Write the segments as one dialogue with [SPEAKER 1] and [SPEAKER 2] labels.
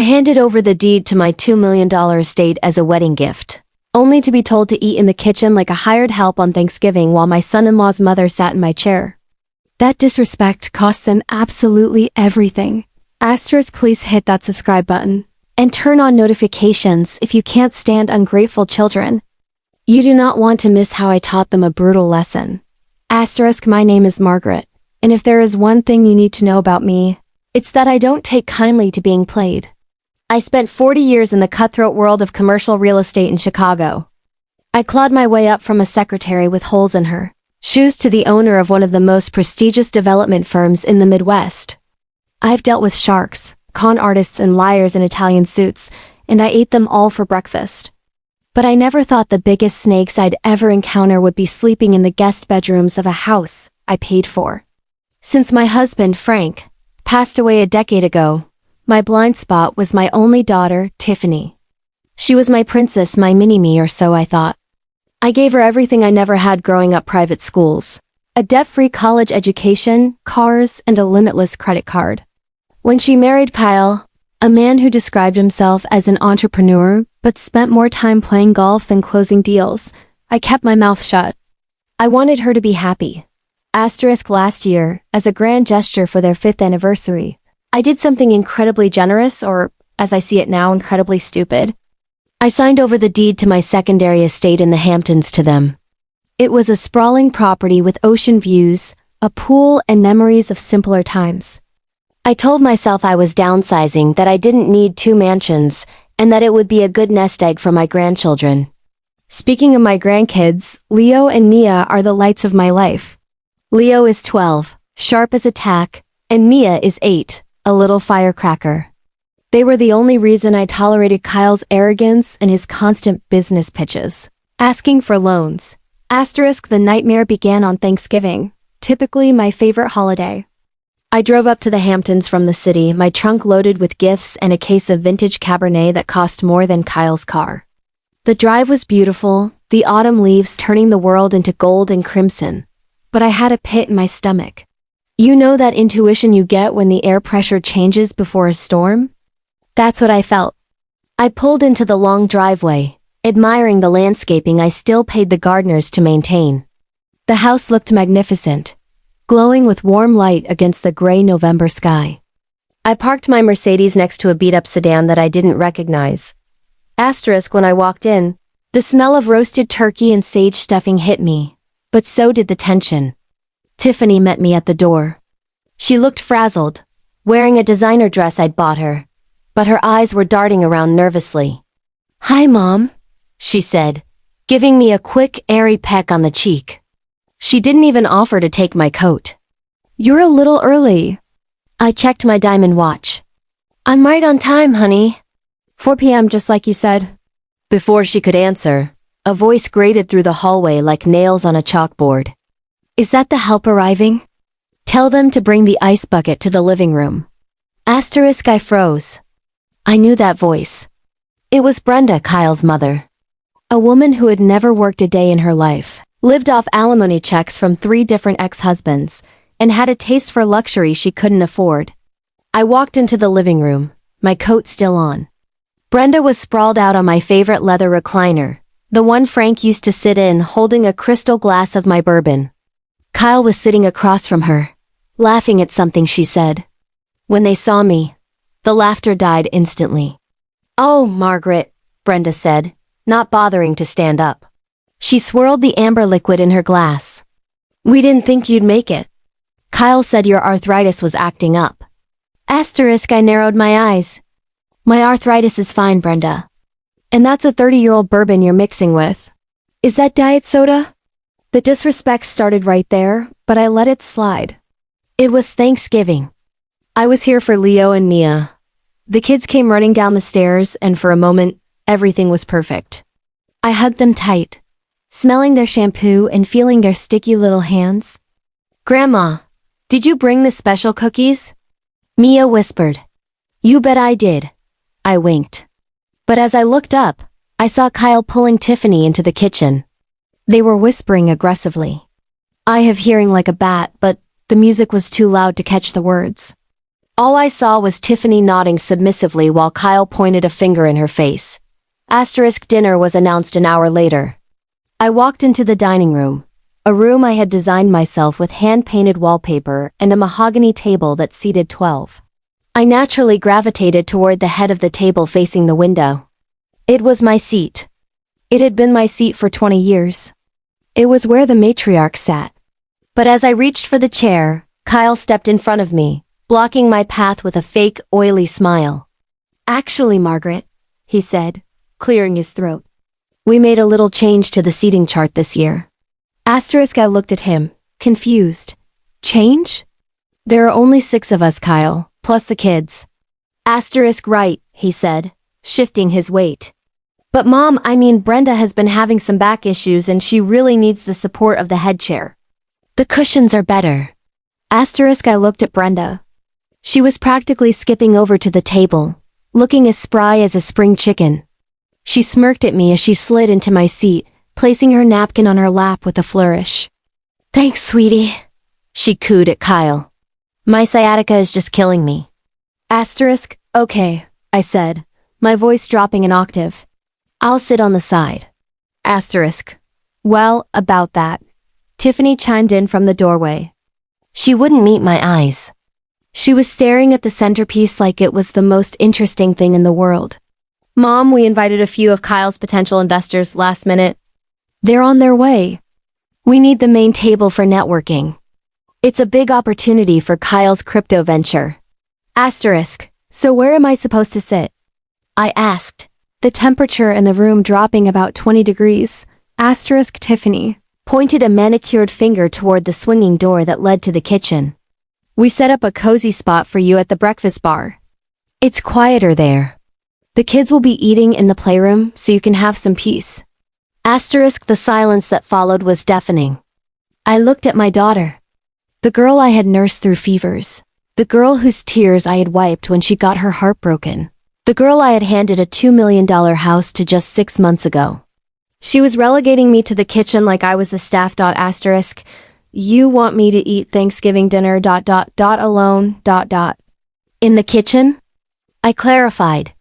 [SPEAKER 1] handed over the deed to my $2 million estate as a wedding gift, only to be told to eat in the kitchen like a hired help on Thanksgiving while my son-in-law's mother sat in my chair. That disrespect cost them absolutely everything. Please hit that subscribe button and turn on notifications if you can't stand ungrateful children. You do not want to miss how I taught them a brutal lesson. My name is Margaret, and if there is one thing you need to know about me, it's that I don't take kindly to being played. I spent 40 years in the cutthroat world of commercial real estate in Chicago. I clawed my way up from a secretary with holes in her shoes to the owner of one of the most prestigious development firms in the Midwest. I've dealt with sharks, con artists and liars in Italian suits, and I ate them all for breakfast. But I never thought the biggest snakes I'd ever encounter would be sleeping in the guest bedrooms of a house I paid for. Since my husband, Frank, passed away a decade ago, my blind spot was my only daughter, Tiffany. She was my princess, my mini-me, or so I thought. I gave her everything I never had growing up: private schools, a debt-free college education, cars, and a limitless credit card. When she married Kyle, a man who described himself as an entrepreneur but spent more time playing golf than closing deals, I kept my mouth shut. I wanted her to be happy. Last year, as a grand gesture for their 5th anniversary, I did something incredibly generous, or, as I see it now, incredibly stupid. I signed over the deed to my secondary estate in the Hamptons to them. It was a sprawling property with ocean views, a pool, and memories of simpler times. I told myself I was downsizing, that I didn't need 2 mansions, and that it would be a good nest egg for my grandchildren. Speaking of my grandkids, Leo and Mia are the lights of my life. Leo is 12, sharp as a tack, and Mia is 8, a little firecracker. They were the only reason I tolerated Kyle's arrogance and his constant business pitches. Asking for loans. The nightmare began on Thanksgiving, typically my favorite holiday. I drove up to the Hamptons from the city, my trunk loaded with gifts and a case of vintage Cabernet that cost more than Kyle's car. The drive was beautiful, the autumn leaves turning the world into gold and crimson. But I had a pit in my stomach. You know that intuition you get when the air pressure changes before a storm? That's what I felt. I pulled into the long driveway, admiring the landscaping I still paid the gardeners to maintain. The house looked magnificent, glowing with warm light against the gray November sky. I parked my Mercedes next to a beat-up sedan that I didn't recognize. When I walked in, the smell of roasted turkey and sage stuffing hit me, but so did the tension. Tiffany met me at the door. She looked frazzled, wearing a designer dress I'd bought her, but her eyes were darting around nervously. "Hi, Mom," she said, giving me a quick, airy peck on the cheek. She didn't even offer to take my coat. "You're a little early." I checked my diamond watch. "I'm right on time, honey." 4 p.m. just like you said. Before she could answer, a voice grated through the hallway like nails on a chalkboard. "Is that the help arriving? Tell them to bring the ice bucket to the living room." I froze. I knew that voice. It was Brenda, Kyle's mother. A woman who had never worked a day in her life, lived off alimony checks from 3 different ex-husbands, and had a taste for luxury she couldn't afford. I walked into the living room, my coat still on. Brenda was sprawled out on my favorite leather recliner, the one Frank used to sit in, holding a crystal glass of my bourbon. Kyle was sitting across from her, laughing at something she said. When they saw me, the laughter died instantly. "Oh, Margaret," Brenda said, not bothering to stand up. She swirled the amber liquid in her glass. "We didn't think you'd make it. Kyle said your arthritis was acting up." I narrowed my eyes. "My arthritis is fine, Brenda. And that's a 30-year-old bourbon you're mixing with. Is that diet soda?" The disrespect started right there, but I let it slide. It was Thanksgiving. I was here for Leo and Mia. The kids came running down the stairs, and for a moment, everything was perfect. I hugged them tight, smelling their shampoo and feeling their sticky little hands. "Grandma, did you bring the special cookies?" Mia whispered. "You bet I did." I winked. But as I looked up, I saw Kyle pulling Tiffany into the kitchen. They were whispering aggressively. I have hearing like a bat, but the music was too loud to catch the words. All I saw was Tiffany nodding submissively while Kyle pointed a finger in her face. Dinner was announced an hour later. I walked into the dining room, a room I had designed myself with hand-painted wallpaper and a mahogany table that seated 12. I naturally gravitated toward the head of the table facing the window. It was my seat. It had been my seat for 20 years. It was where the matriarch sat. But as I reached for the chair, Kyle stepped in front of me, blocking my path with a fake, oily smile. "Actually, Margaret," he said, clearing his throat, "we made a little change to the seating chart this year." I looked at him, confused. "Change?" "There are only 6 of us, Kyle, plus the kids." "Right," he said, shifting his weight. "But Mom, Brenda has been having some back issues and she really needs the support of the head chair." "The cushions are better." I looked at Brenda. She was practically skipping over to the table, looking as spry as a spring chicken. She smirked at me as she slid into my seat, placing her napkin on her lap with a flourish. "Thanks, sweetie," she cooed at Kyle. "My sciatica is just killing me." "Okay," I said, my voice dropping an octave. "I'll sit on the side." "Well, about that." Tiffany chimed in from the doorway. She wouldn't meet my eyes. She was staring at the centerpiece like it was the most interesting thing in the world. "Mom, we invited a few of Kyle's potential investors last minute." "They're on their way. We need the main table for networking. It's a big opportunity for Kyle's crypto venture." "So where am I supposed to sit?" I asked, the temperature in the room dropping about 20 degrees. Tiffany pointed a manicured finger toward the swinging door that led to the kitchen. "We set up a cozy spot for you at the breakfast bar. It's quieter there. The kids will be eating in the playroom so you can have some peace." The silence that followed was deafening. I looked at my daughter. The girl I had nursed through fevers. The girl whose tears I had wiped when she got her heart broken. The girl I had handed a $2 million house to just 6 months ago. She was relegating me to the kitchen like I was the staff. "You want me to eat Thanksgiving dinner alone. In the kitchen?" I clarified,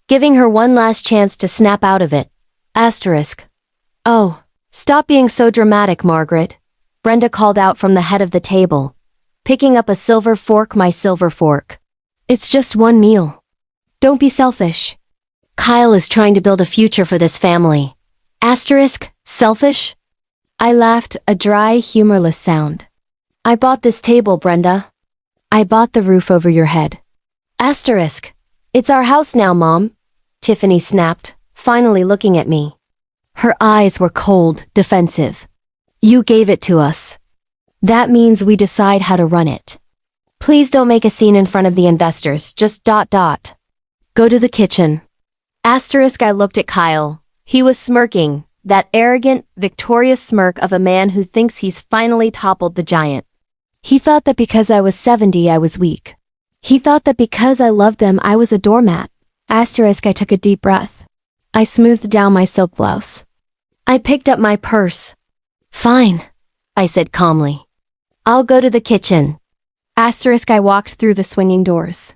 [SPEAKER 1] giving her one last chance to snap out of it. "Oh, stop being so dramatic, Margaret," Brenda called out from the head of the table, picking up a silver fork. "My silver fork. It's just one meal. Don't be selfish. Kyle is trying to build a future for this family." Selfish? I laughed, a dry, humorless sound. "I bought this table, Brenda. I bought the roof over your head." "It's our house now, Mom," Tiffany snapped, finally looking at me. Her eyes were cold, defensive. "You gave it to us. That means we decide how to run it. Please don't make a scene in front of the investors, just. Go to the kitchen." I looked at Kyle. He was smirking, that arrogant, victorious smirk of a man who thinks he's finally toppled the giant. He thought that because I was 70 I was weak. He thought that because I loved them I was a doormat. I took a deep breath. I smoothed down my silk blouse. I picked up my purse. "Fine," I said calmly. "I'll go to the kitchen." I walked through the swinging doors.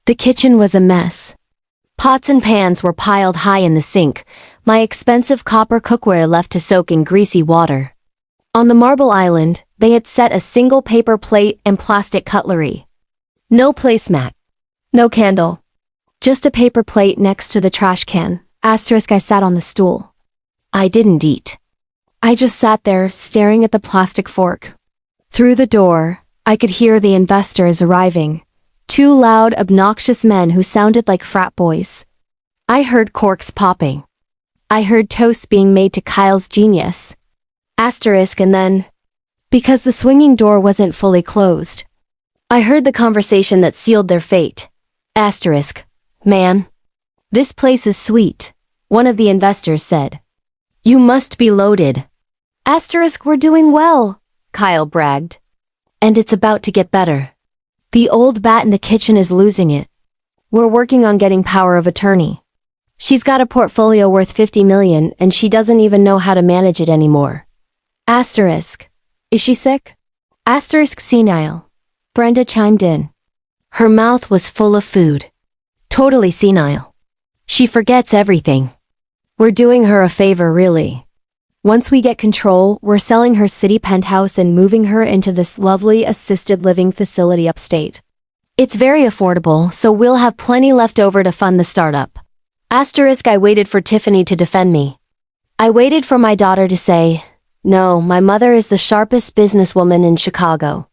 [SPEAKER 1] The kitchen was a mess. Pots and pans were piled high in the sink, my expensive copper cookware left to soak in greasy water. On the marble island, they had set a single paper plate and plastic cutlery. No placemat. No candle. Just a paper plate next to the trash can. I sat on the stool. I didn't eat. I just sat there, staring at the plastic fork. Through the door, I could hear the investors arriving. 2 loud, obnoxious men who sounded like frat boys. I heard corks popping. I heard toasts being made to Kyle's genius. And then, because the swinging door wasn't fully closed, I heard the conversation that sealed their fate. "Man, this place is sweet," one of the investors said. "You must be loaded." "We're doing well," Kyle bragged. "And it's about to get better. The old bat in the kitchen is losing it. We're working on getting power of attorney. She's got a portfolio worth 50 million and she doesn't even know how to manage it anymore." Is she sick? Senile. Brenda chimed in. Her mouth was full of food. Totally senile. She forgets everything. We're doing her a favor, really. Once we get control, we're selling her city penthouse and moving her into this lovely assisted living facility upstate. It's very affordable, so we'll have plenty left over to fund the startup. I waited for Tiffany to defend me. I waited for my daughter to say, "No, my mother is the sharpest businesswoman in Chicago."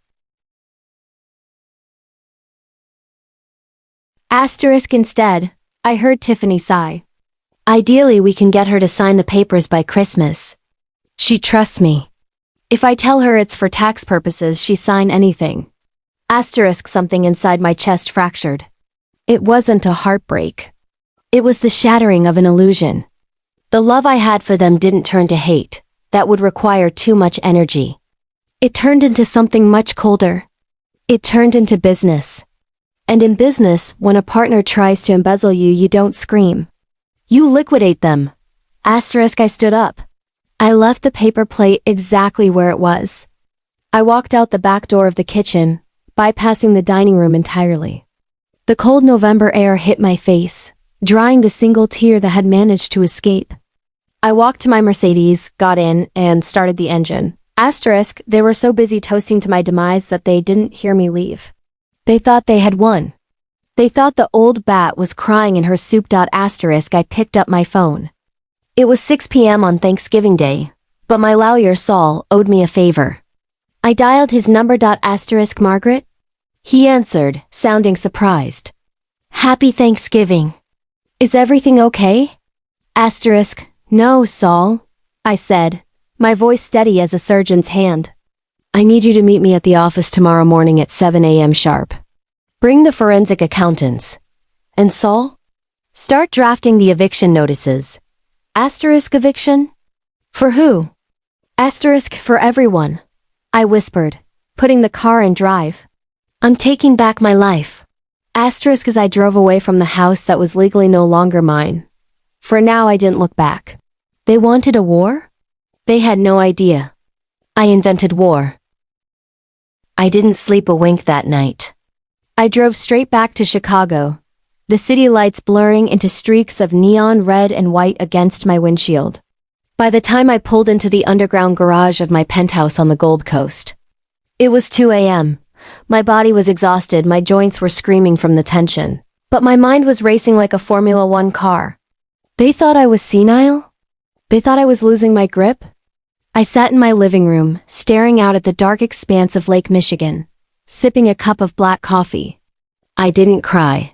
[SPEAKER 1] Instead, I heard Tiffany sigh. Ideally, we can get her to sign the papers by Christmas. She trusts me. If I tell her it's for tax purposes, she sign anything. Something inside my chest fractured. It wasn't a heartbreak. It was the shattering of an illusion. The love I had for them didn't turn to hate. That would require too much energy. It turned into something much colder. It turned into business. And in business, when a partner tries to embezzle you, you don't scream. You liquidate them. I stood up. I left the paper plate exactly where it was. I walked out the back door of the kitchen, bypassing the dining room entirely. The cold November air hit my face, drying the single tear that had managed to escape. I walked to my Mercedes, got in, and started the engine. They were so busy toasting to my demise that they didn't hear me leave. They thought they had won. They thought the old bat was crying in her soup. I picked up my phone. It was 6 p.m. on Thanksgiving Day, but my lawyer Saul owed me a favor. I dialed his number. Margaret? He answered, sounding surprised. Happy Thanksgiving. Is everything okay? No, Saul, I said, my voice steady as a surgeon's hand. I need you to meet me at the office tomorrow morning at 7 a.m. sharp. Bring the forensic accountants. And Saul? Start drafting the eviction notices. Eviction? For who? For everyone. I whispered, putting the car in drive. I'm taking back my life. As I drove away from the house that was legally no longer mine. For now I didn't look back. They wanted a war? They had no idea. I invented war. I didn't sleep a wink that night. I drove straight back to Chicago, the city lights blurring into streaks of neon red and white against my windshield. By the time I pulled into the underground garage of my penthouse on the Gold Coast, it was 2 a.m. My body was exhausted, my joints were screaming from the tension, but my mind was racing like a Formula One car. They thought I was senile? They thought I was losing my grip? I sat in my living room, staring out at the dark expanse of Lake Michigan, sipping a cup of black coffee. I didn't cry.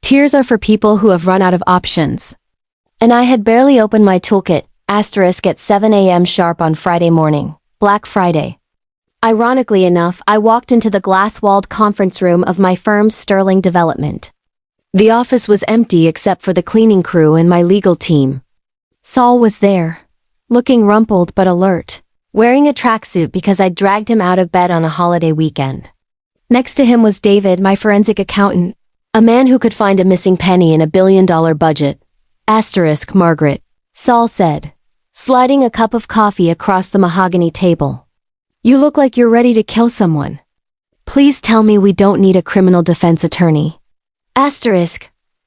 [SPEAKER 1] Tears are for people who have run out of options. And I had barely opened my toolkit, at 7 a.m. sharp on Friday morning, Black Friday. Ironically enough, I walked into the glass-walled conference room of my firm's Sterling development. The office was empty except for the cleaning crew and my legal team. Saul was there, looking rumpled but alert, wearing a tracksuit because I'd dragged him out of bed on a holiday weekend. Next to him was David, my forensic accountant, a man who could find a missing penny in a billion-dollar budget. Margaret, Saul said, sliding a cup of coffee across the mahogany table. You look like you're ready to kill someone. Please tell me we don't need a criminal defense attorney.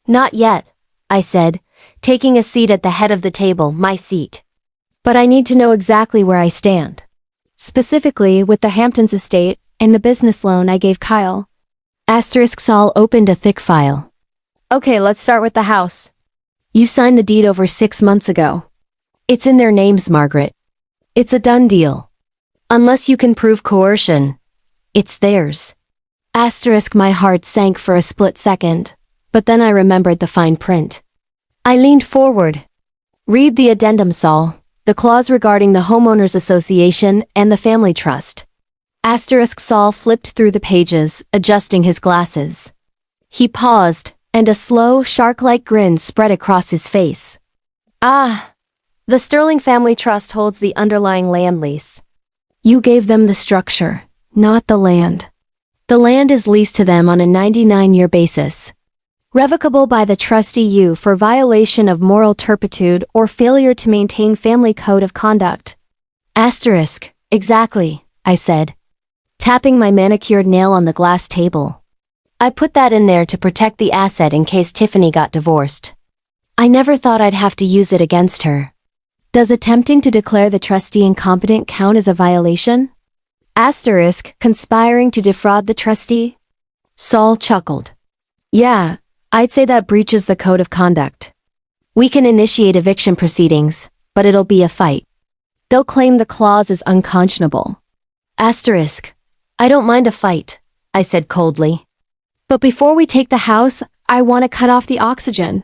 [SPEAKER 1] Not yet, I said, taking a seat at the head of the table, my seat. But I need to know exactly where I stand. Specifically, with the Hamptons estate and the business loan I gave Kyle. Saul opened a thick file. Okay, let's start with the house. You signed the deed over 6 months ago. It's in their names, Margaret. It's a done deal. Unless you can prove coercion, it's theirs. My heart sank for a split second, but then I remembered the fine print. I leaned forward. Read the addendum, Saul, the clause regarding the homeowners association and the family trust. Saul flipped through the pages, adjusting his glasses. He paused, and a slow, shark-like grin spread across his face. The Sterling Family Trust holds the underlying land lease. You gave them the structure, not the land. The land is leased to them on a 99-year basis. Revocable by the trustee for violation of moral turpitude or failure to maintain family code of conduct. Exactly, I said, tapping my manicured nail on the glass table. I put that in there to protect the asset in case Tiffany got divorced. I never thought I'd have to use it against her. Does attempting to declare the trustee incompetent count as a violation? Asterisk, conspiring to defraud the trustee? Saul chuckled. Yeah, I'd say that breaches the code of conduct. We can initiate eviction proceedings, but it'll be a fight. They'll claim the clause is unconscionable. Asterisk, I don't mind a fight, I said coldly. But before we take the house, I want to cut off the oxygen.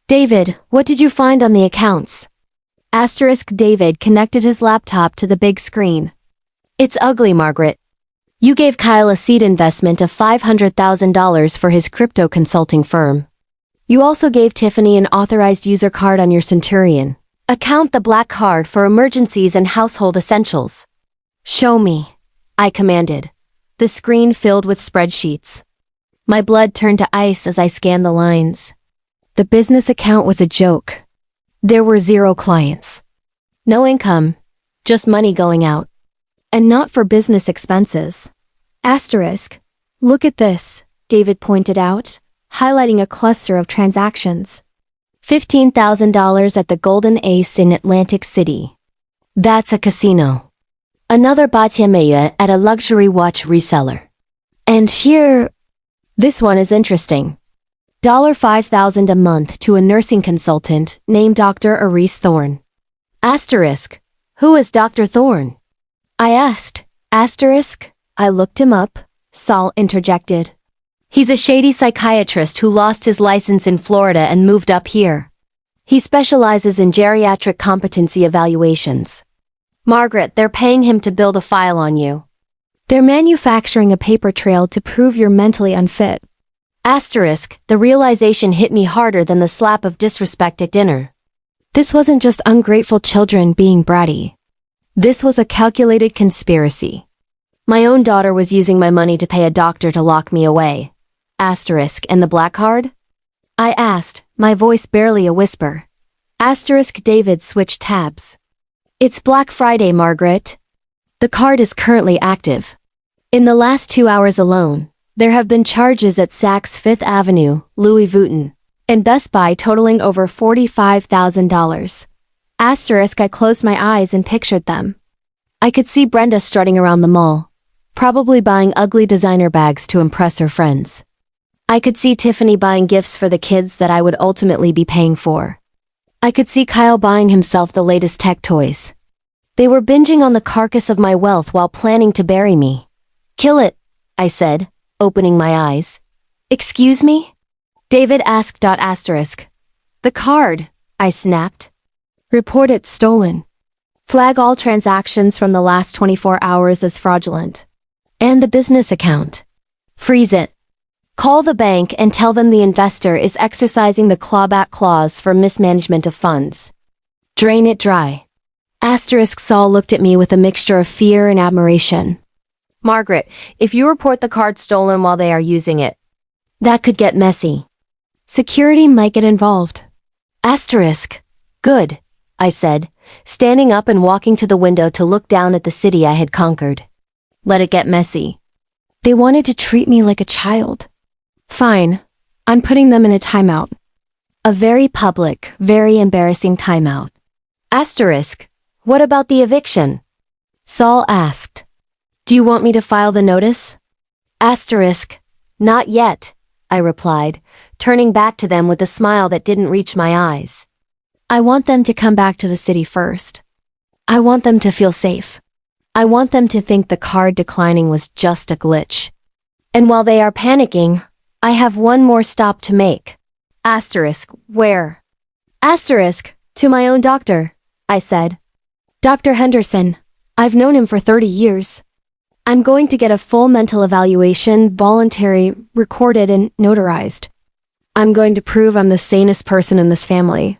[SPEAKER 1] David, what did you find on the accounts? Asterisk David connected his laptop to the big screen. It's ugly, Margaret. You gave Kyle a seed investment of $500,000 for his crypto consulting firm. You also gave Tiffany an authorized user card on your Centurion account, the black card for emergencies and household essentials. Show me, I commanded. The screen filled with spreadsheets. My blood turned to ice as I scanned the lines. The business account was a joke. There were 0 clients. No income, just money going out. And not for business expenses. Asterisk. Look at this, David pointed out, highlighting a cluster of transactions. $15,000 at the Golden Ace in Atlantic City. That's a casino. Another Batiameye at a luxury watch reseller. And here, this one is interesting. $5,000 a month to a nursing consultant named Dr. Arise Thorne. Asterisk. Who is Dr. Thorne? I asked. Asterisk. I looked him up, Saul interjected. He's a shady psychiatrist who lost his license in Florida and moved up here. He specializes in geriatric competency evaluations. Margaret, they're paying him to build a file on you. They're manufacturing a paper trail to prove you're mentally unfit. Asterisk, the realization hit me harder than the slap of disrespect at dinner. This wasn't just ungrateful children being bratty. This was a calculated conspiracy. My own daughter was using my money to pay a doctor to lock me away. Asterisk, and the black card? I asked, my voice barely a whisper. Asterisk David switched tabs. It's Black Friday, Margaret. The card is currently active. In the last 2 hours alone, there have been charges at Saks Fifth Avenue, Louis Vuitton, and Best Buy totaling over $45,000. Asterisk, I closed my eyes and pictured them. I could see Brenda strutting around the mall, probably buying ugly designer bags to impress her friends. I could see Tiffany buying gifts for the kids that I would ultimately be paying for. I could see Kyle buying himself the latest tech toys. They were binging on the carcass of my wealth while planning to bury me. Kill it, I said, opening my eyes. Excuse me? David asked. Asterisk. The card, I snapped. Report it stolen. Flag all transactions from the last 24 hours as fraudulent. And the business account. Freeze it. Call the bank and tell them the investor is exercising the clawback clause for mismanagement of funds. Drain it dry. Asterisk Saul looked at me with a mixture of fear and admiration. Margaret, if you report the card stolen while they are using it, that could get messy. Security might get involved. Asterisk. Good, I said, standing up and walking to the window to look down at the city I had conquered. Let it get messy. They wanted to treat me like a child. Fine, I'm putting them in a timeout. A very public, very embarrassing timeout. Asterisk. What about the eviction? Saul asked. Do you want me to file the notice? Asterisk. Not yet, I replied, turning back to them with a smile that didn't reach my eyes. I want them to come back to the city first. I want them to feel safe. I want them to think the card declining was just a glitch. And while they are panicking, I have one more stop to make. Asterisk. Where? Asterisk. To my own doctor, I said. Dr. Henderson. I've known him for 30 years. I'm going to get a full mental evaluation, voluntary, recorded, and notarized. I'm going to prove I'm the sanest person in this family.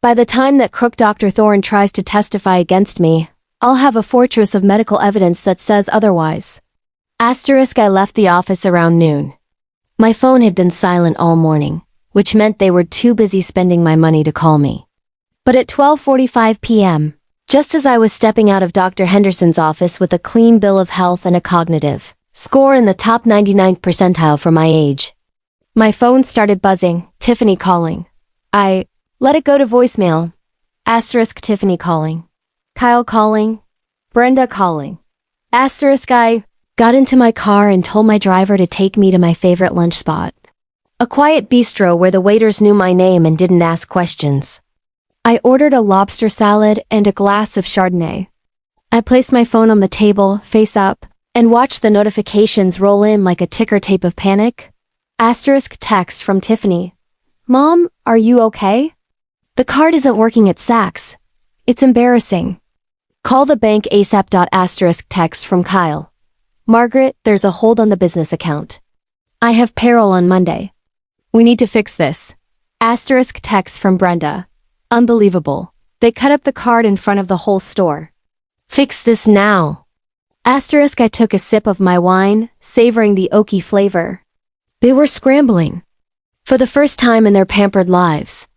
[SPEAKER 1] By the time that crook Dr. Thorne tries to testify against me, I'll have a fortress of medical evidence that says otherwise. Asterisk. I left the office around noon. My phone had been silent all morning, which meant they were too busy spending my money to call me. But at 12:45 p.m., just as I was stepping out of Dr. Henderson's office with a clean bill of health and a cognitive Score in the top 99th percentile for my age. My phone started buzzing. Tiffany calling. I let it go to voicemail. Asterisk Tiffany calling. Kyle calling. Brenda calling. Asterisk I got into my car and told my driver to take me to my favorite lunch spot. A quiet bistro where the waiters knew my name and didn't ask questions. I ordered a lobster salad and a glass of Chardonnay. I placed my phone on the table, face up, and watched the notifications roll in like a ticker tape of panic. Asterisk text from Tiffany. Mom, are you okay? The card isn't working at Saks. It's embarrassing. Call the bank ASAP. Asterisk text from Kyle. Margaret, there's a hold on the business account. I have payroll on Monday. We need to fix this. Asterisk text from Brenda. Unbelievable. They cut up the card in front of the whole store. Fix this now. Asterisk I took a sip of my wine, savoring the oaky flavor. They were scrambling. For the first time in their pampered lives,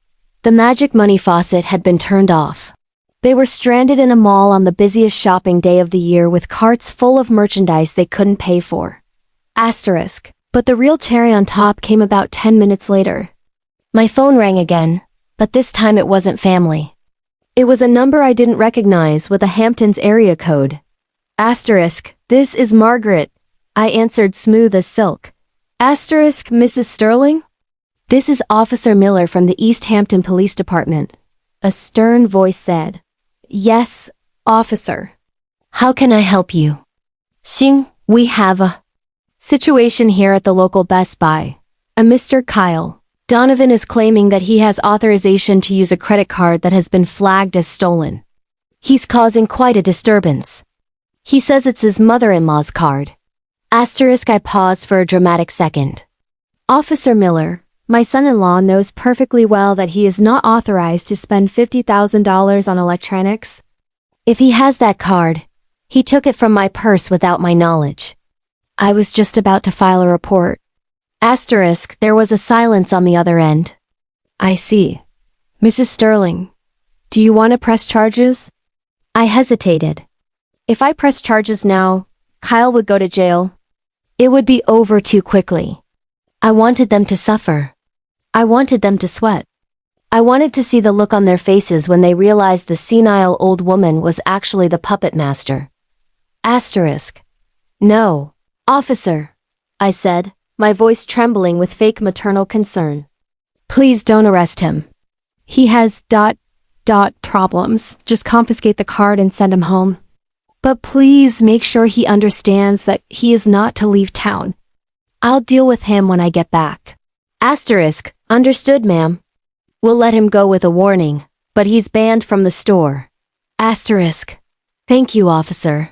[SPEAKER 1] the magic money faucet had been turned off. They were stranded in a mall on the busiest shopping day of the year with carts full of merchandise they couldn't pay for. Asterisk. But the real cherry on top came about 10 minutes later. My phone rang again, but this time it wasn't family. It was a number I didn't recognize with a Hamptons area code. Asterisk, this is Margaret. I answered smooth as silk. Asterisk, Mrs. Sterling? This is Officer Miller from the East Hampton Police Department. A stern voice said. Yes, officer. How can I help you? Xing, we have a situation here at the local Best Buy. A Mr. Kyle Donovan is claiming that he has authorization to use a credit card that has been flagged as stolen. He's causing quite a disturbance. He says it's his mother-in-law's card. Asterisk I paused for a dramatic second. Officer Miller, my son-in-law knows perfectly well that he is not authorized to spend $50,000 on electronics. If he has that card, he took it from my purse without my knowledge. I was just about to file a report. Asterisk, there was a silence on the other end. I see. Mrs. Sterling, do you want to press charges? I hesitated. If I press charges now, Kyle would go to jail. It would be over too quickly. I wanted them to suffer. I wanted them to sweat. I wanted to see the look on their faces when they realized the senile old woman was actually the puppet master. Asterisk. No. Officer, I said, my voice trembling with fake maternal concern. Please don't arrest him. He has ... problems. Just confiscate the card and send him home. But please make sure he understands that he is not to leave town. I'll deal with him when I get back. Asterisk, understood, ma'am. We'll let him go with a warning, but he's banned from the store. Asterisk. Thank you, officer.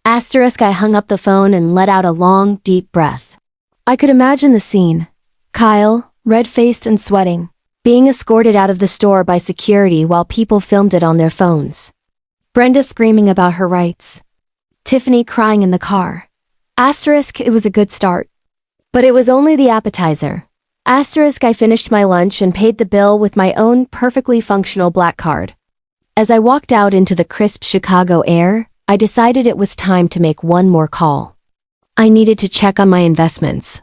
[SPEAKER 1] Asterisk I hung up the phone and let out a long, deep breath. I could imagine the scene. Kyle, red-faced and sweating, being escorted out of the store by security while people filmed it on their phones. Brenda screaming about her rights. Tiffany crying in the car. Asterisk, it was a good start. But it was only the appetizer. Asterisk I finished my lunch and paid the bill with my own perfectly functional black card. As I walked out into the crisp Chicago air, I decided it was time to make one more call. I needed to check on my investments.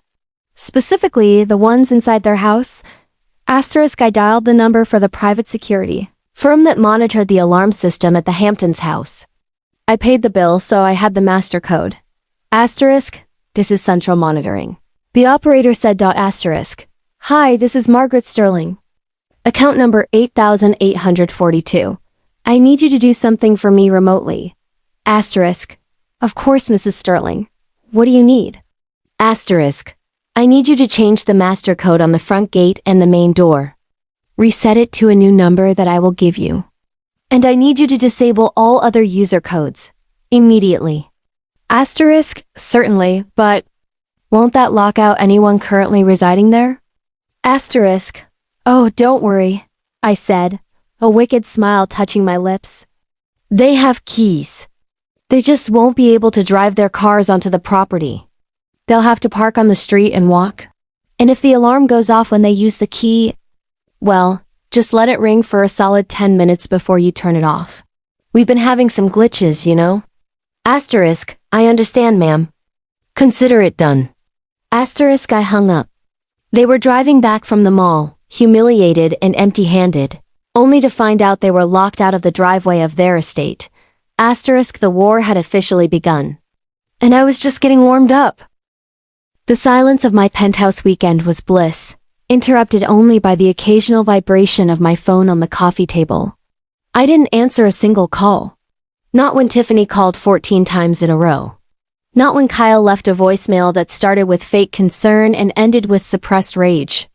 [SPEAKER 1] Specifically, the ones inside their house. Asterisk I dialed the number for the private security firm that monitored the alarm system at the Hamptons house. I paid the bill, so I had the master code. Asterisk, this is central monitoring. The operator said ... asterisk. Hi, this is Margaret Sterling. Account number 8842. I need you to do something for me remotely. Asterisk. Of course, Mrs. Sterling. What do you need? Asterisk. I need you to change the master code on the front gate and the main door. Reset it to a new number that I will give you. And I need you to disable all other user codes. Immediately. Asterisk. Certainly, but won't that lock out anyone currently residing there? Asterisk. Oh, don't worry, I said, a wicked smile touching my lips. They have keys. They just won't be able to drive their cars onto the property. They'll have to park on the street and walk. And if the alarm goes off when they use the key, well, just let it ring for a solid 10 minutes before you turn it off. We've been having some glitches, you know? Asterisk, I understand, ma'am. Consider it done. Asterisk, I hung up. They were driving back from the mall, humiliated and empty-handed, only to find out they were locked out of the driveway of their estate. Asterisk, the war had officially begun. And I was just getting warmed up. The silence of my penthouse weekend was bliss, interrupted only by the occasional vibration of my phone on the coffee table. I didn't answer a single call. Not when Tiffany called 14 times in a row. Not when Kyle left a voicemail that started with fake concern and ended with suppressed rage.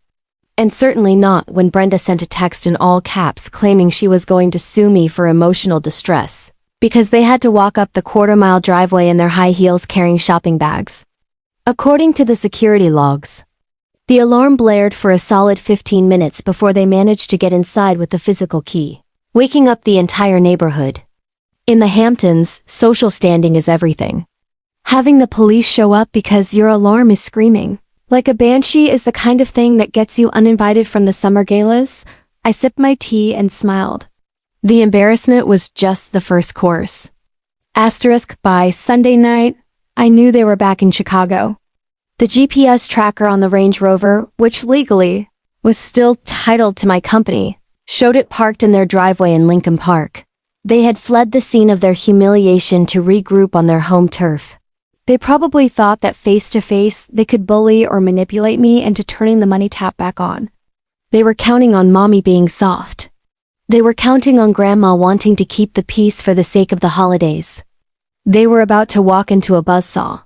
[SPEAKER 1] And certainly not when Brenda sent a text in all caps claiming she was going to sue me for emotional distress, because they had to walk up the quarter-mile driveway in their high heels carrying shopping bags. According to the security logs, the alarm blared for a solid 15 minutes before they managed to get inside with the physical key, waking up the entire neighborhood. In the Hamptons, social standing is everything. Having the police show up because your alarm is screaming like a banshee is the kind of thing that gets you uninvited from the summer galas. I sipped my tea and smiled. The embarrassment was just the first course. Asterisk, by Sunday night, I knew they were back in Chicago. The GPS tracker on the Range Rover, which legally was still titled to my company, showed it parked in their driveway in Lincoln Park. They had fled the scene of their humiliation to regroup on their home turf. They probably thought that face-to-face they could bully or manipulate me into turning the money tap back on. They were counting on mommy being soft. They were counting on grandma wanting to keep the peace for the sake of the holidays. They were about to walk into a buzzsaw.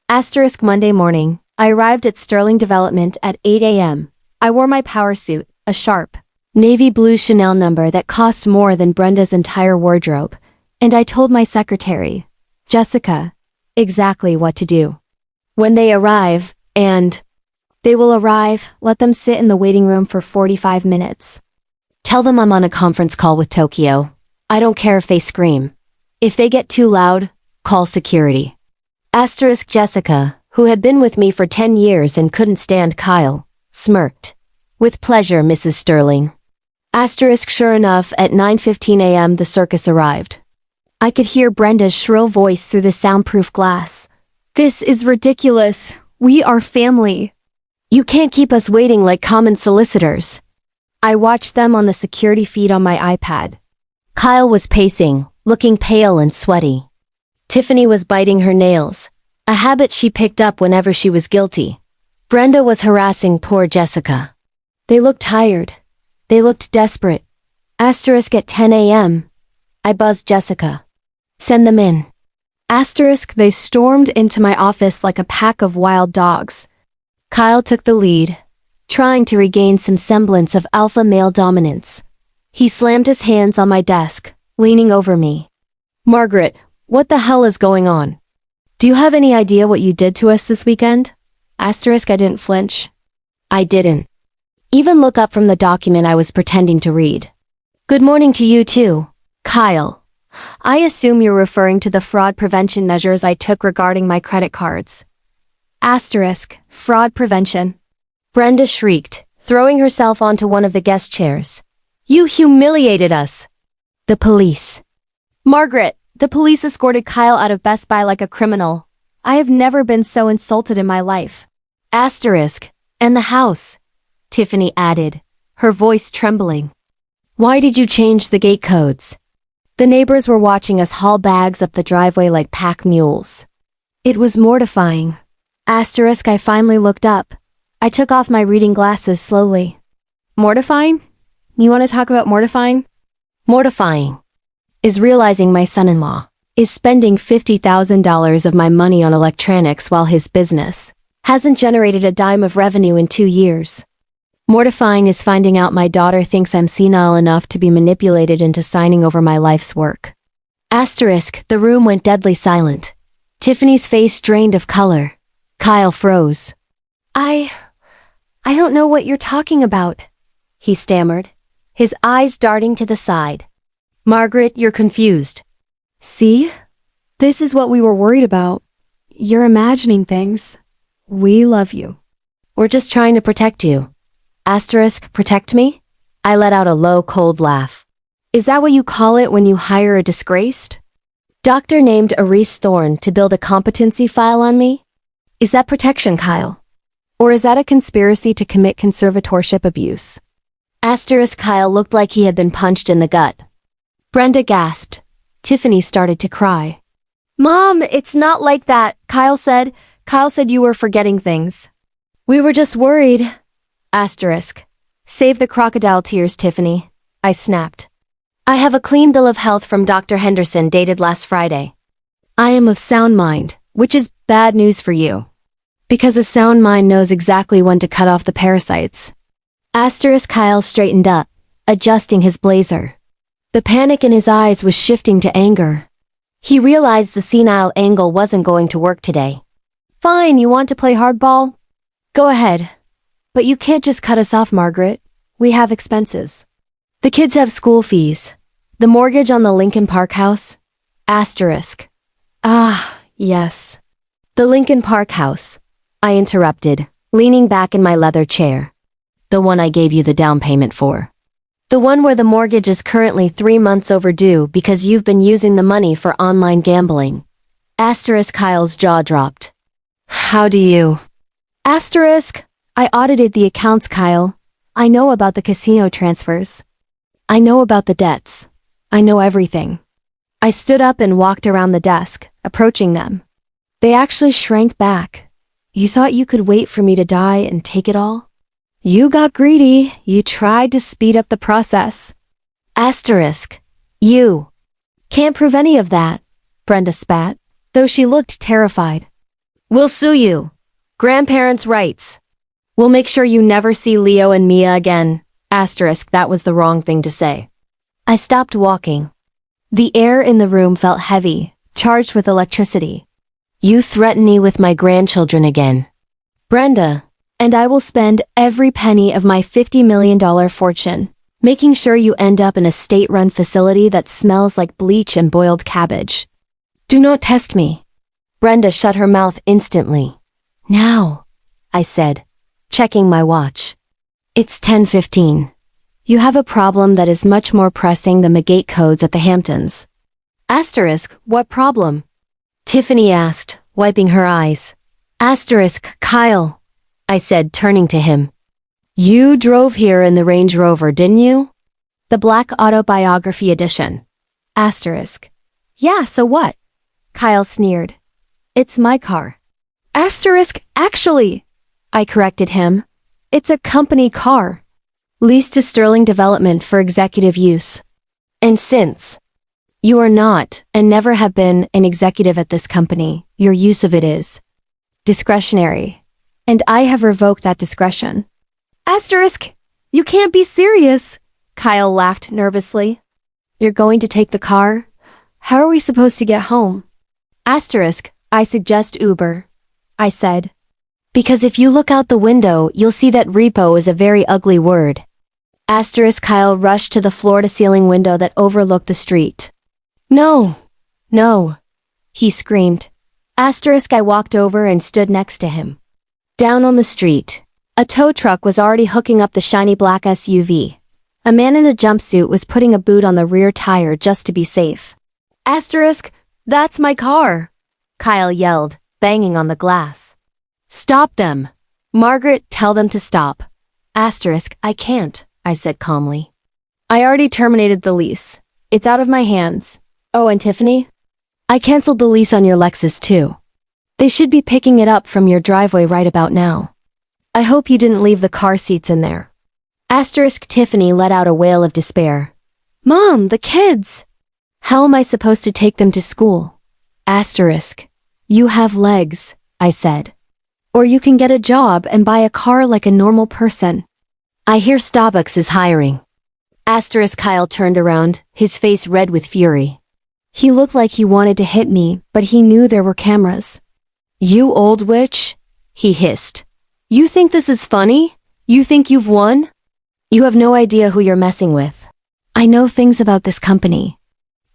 [SPEAKER 1] Asterisk, Monday morning, I arrived at Sterling Development at 8 a.m. I wore my power suit, a sharp, navy blue Chanel number that cost more than Brenda's entire wardrobe, and I told my secretary, Jessica, exactly what to do. When they arrive, and they will arrive, let them sit in the waiting room for 45 minutes. Tell them I'm on a conference call with Tokyo. I don't care if they scream. If they get too loud, call security. Asterisk, Jessica, who had been with me for 10 years and couldn't stand Kyle, smirked. With pleasure, Mrs. Sterling. Asterisk, sure enough, at 9:15 a.m. the circus arrived. I could hear Brenda's shrill voice through the soundproof glass. This is ridiculous. We are family. You can't keep us waiting like common solicitors. I watched them on the security feed on my iPad. Kyle was pacing, looking pale and sweaty. Tiffany was biting her nails, a habit she picked up whenever she was guilty. Brenda was harassing poor Jessica. They looked tired. They looked desperate. Asterisk, at 10 a.m. I buzzed Jessica. Send them in. Asterisk, they stormed into my office like a pack of wild dogs. Kyle took the lead, trying to regain some semblance of alpha male dominance. He slammed his hands on my desk, leaning over me. Margaret, what the hell is going on? Do you have any idea what you did to us this weekend? Asterisk, I didn't flinch. I didn't even look up from the document I was pretending to read. Good morning to you too, Kyle. I assume you're referring to the fraud prevention measures I took regarding my credit cards. Asterisk, fraud prevention. Brenda shrieked, throwing herself onto one of the guest chairs. You humiliated us. The police. Margaret, the police escorted Kyle out of Best Buy like a criminal. I have never been so insulted in my life. Asterisk, and the house, Tiffany added, her voice trembling. Why did you change the gate codes? The neighbors were watching us haul bags up the driveway like pack mules. It was mortifying. Asterisk, I finally looked up. I took off my reading glasses slowly. Mortifying? You want to talk about mortifying? Mortifying is realizing my son-in-law is spending $50,000 of my money on electronics while his business hasn't generated a dime of revenue in 2 years. Mortifying is finding out my daughter thinks I'm senile enough to be manipulated into signing over my life's work. Asterisk, the room went deadly silent. Tiffany's face drained of color. Kyle froze. I don't know what you're talking about, he stammered, his eyes darting to the side. Margaret, you're confused. See? This is what we were worried about. You're imagining things. We love you. We're just trying to protect you. Asterisk, protect me? I let out a low, cold laugh. Is that what you call it when you hire a disgraced doctor named Arise Thorne to build a competency file on me? Is that protection, Kyle? Or is that a conspiracy to commit conservatorship abuse? Kyle looked like he had been punched in the gut. Brenda gasped. Tiffany started to cry. Mom, it's not like that, Kyle said. Kyle said you were forgetting things. We were just worried. Save the crocodile tears, Tiffany. I snapped. I have a clean bill of health from Dr. Henderson dated last Friday. I am of sound mind, which is bad news for you. Because a sound mind knows exactly when to cut off the parasites. Kyle straightened up, adjusting his blazer. The panic in his eyes was shifting to anger. He realized the senile angle wasn't going to work today. Fine, you want to play hardball? Go ahead. But you can't just cut us off, Margaret. We have expenses. The kids have school fees. The mortgage on the Lincoln Park house. Ah, yes. The Lincoln Park house, I interrupted, leaning back in my leather chair. The one I gave you the down payment for. The one where the mortgage is currently 3 months overdue because you've been using the money for online gambling. Kyle's jaw dropped. How do you? I audited the accounts, Kyle. I know about the casino transfers. I know about the debts. I know everything. I stood up and walked around the desk, approaching them. They actually shrank back. You thought you could wait for me to die and take it all? You got greedy. You tried to speed up the process. You. Can't prove any of that, Brenda spat, though she looked terrified. We'll sue you. Grandparents' rights. We'll make sure you never see Leo and Mia again. That was the wrong thing to say. I stopped walking. The air in the room felt heavy, charged with electricity. You threaten me with my grandchildren again, Brenda, and I will spend every penny of my $50 million fortune, making sure you end up in a state-run facility that smells like bleach and boiled cabbage. Do not test me. Brenda shut her mouth instantly. Now, I said, checking my watch. It's 10:15. You have a problem that is much more pressing than the gate codes at the Hamptons. What problem? Tiffany asked, wiping her eyes. Kyle, I said, turning to him. You drove here in the Range Rover, didn't you? The Black Autobiography Edition. Yeah, so what? Kyle sneered. It's my car. Actually, I corrected him. It's a company car. Leased to Sterling Development for executive use. And since you are not, and never have been, an executive at this company, your use of it is discretionary. And I have revoked that discretion. You can't be serious. Kyle laughed nervously. You're going to take the car? How are we supposed to get home? I suggest Uber. I said. Because if you look out the window, you'll see that repo is a very ugly word. Kyle rushed to the floor-to-ceiling window that overlooked the street. No, he screamed. I walked over and stood next to him. Down on the street, a tow truck was already hooking up the shiny black SUV. A man in a jumpsuit was putting a boot on the rear tire just to be safe. That's my car, Kyle yelled, banging on the glass. Stop them. Margaret, tell them to stop. I can't, I said calmly. I already terminated the lease. It's out of my hands. Oh, and Tiffany? I canceled the lease on your Lexus too. They should be picking it up from your driveway right about now. I hope you didn't leave the car seats in there. Tiffany let out a wail of despair. Mom, the kids! How am I supposed to take them to school? You have legs, I said. Or you can get a job and buy a car like a normal person. I hear Starbucks is hiring. Kyle turned around, his face red with fury. He looked like he wanted to hit me, but he knew there were cameras. You old witch, he hissed. You think this is funny? You think you've won? You have no idea who you're messing with. I know things about this company.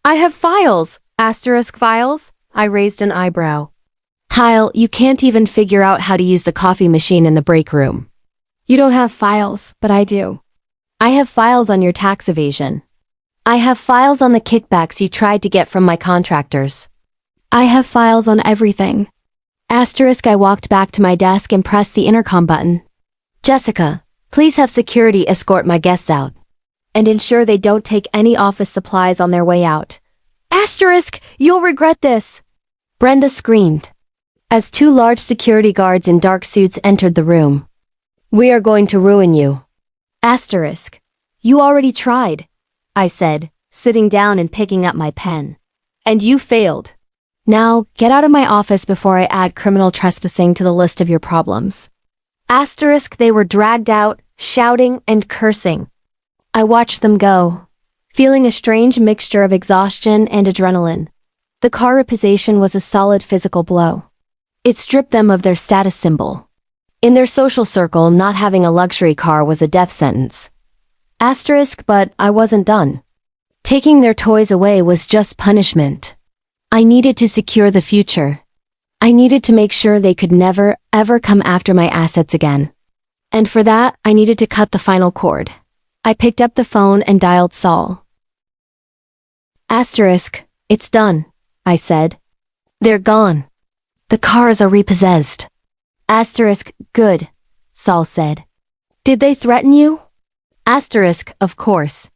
[SPEAKER 1] I have files, files. I raised an eyebrow. Kyle, you can't even figure out how to use the coffee machine in the break room. You don't have files, but I do. I have files on your tax evasion. I have files on the kickbacks you tried to get from my contractors. I have files on everything. Asterisk. I walked back to my desk and pressed the intercom button. Jessica, please have security escort my guests out. And ensure they don't take any office supplies on their way out. Asterisk, you'll regret this. Brenda screamed. As two large security guards in dark suits entered the room. We are going to ruin you. Asterisk. You already tried, I said, sitting down and picking up my pen. And you failed. Now, get out of my office before I add criminal trespassing to the list of your problems. Asterisk. They were dragged out, shouting and cursing. I watched them go, feeling a strange mixture of exhaustion and adrenaline. The car repossession was a solid physical blow. It stripped them of their status symbol. In their social circle, not having a luxury car was a death sentence. Asterisk. But I wasn't done. Taking their toys away was just punishment. I needed to secure the future. I needed to make sure they could never, ever come after my assets again. And for that, I needed to cut the final cord. I picked up the phone and dialed Saul. Asterisk. It's done, I said. They're gone. The cars are repossessed. Asterisk. Good, Saul said. Did they threaten you? Asterisk. Of course.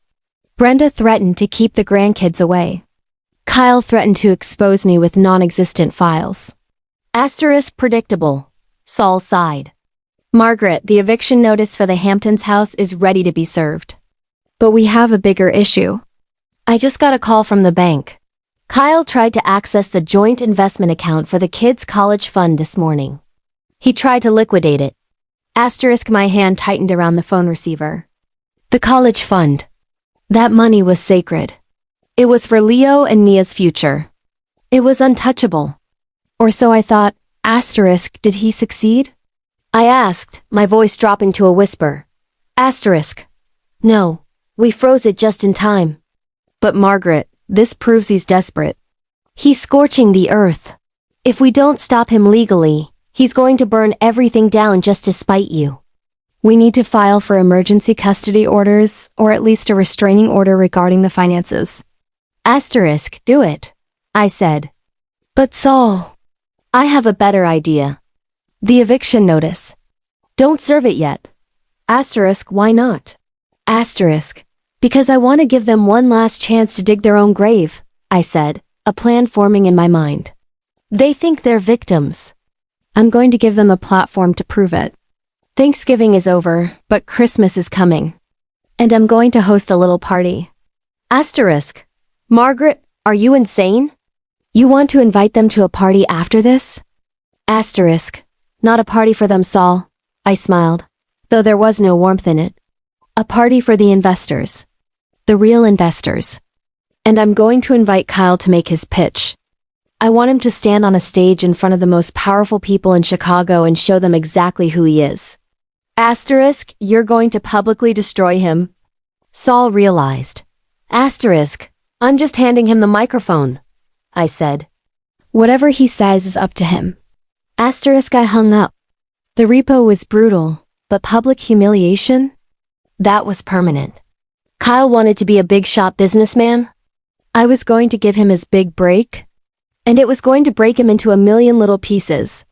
[SPEAKER 1] Brenda threatened to keep the grandkids away. Kyle threatened to expose me with non-existent files. Asterisk. Predictable, Saul sighed. Margaret, the eviction notice for the Hamptons house is ready to be served. But we have a bigger issue. I just got a call from the bank. Kyle tried to access the joint investment account for the kids' college fund this morning. He tried to liquidate it. Asterisk. My hand tightened around the phone receiver. The college fund. That money was sacred. It was for Leo and Nia's future. It was untouchable. Or so I thought. Asterisk. Did he succeed? I asked, my voice dropping to a whisper. Asterisk. No, we froze it just in time. But Margaret, this proves he's desperate. He's scorching the earth. If we don't stop him legally, he's going to burn everything down just to spite you. We need to file for emergency custody orders, or at least a restraining order regarding the finances. Asterisk. Do it, I said. But Saul, I have a better idea. The eviction notice. Don't serve it yet. Asterisk. Why not? Asterisk. Because I want to give them one last chance to dig their own grave, I said, a plan forming in my mind. They think they're victims. I'm going to give them a platform to prove it. Thanksgiving is over, but Christmas is coming. And I'm going to host a little party. Asterisk. Margaret, are you insane? You want to invite them to a party after this? Asterisk. Not a party for them, Saul, I smiled, though there was no warmth in it. A party for the investors. The real investors. And I'm going to invite Kyle to make his pitch. I want him to stand on a stage in front of the most powerful people in Chicago and show them exactly who he is. Asterisk. You're going to publicly destroy him. Saul realized. Asterisk. I'm just handing him the microphone, I said. Whatever he says is up to him. Asterisk. I hung up. The repo was brutal, but public humiliation? That was permanent. Kyle wanted to be a big shot businessman. I was going to give him his big break, and it was going to break him into a million little pieces.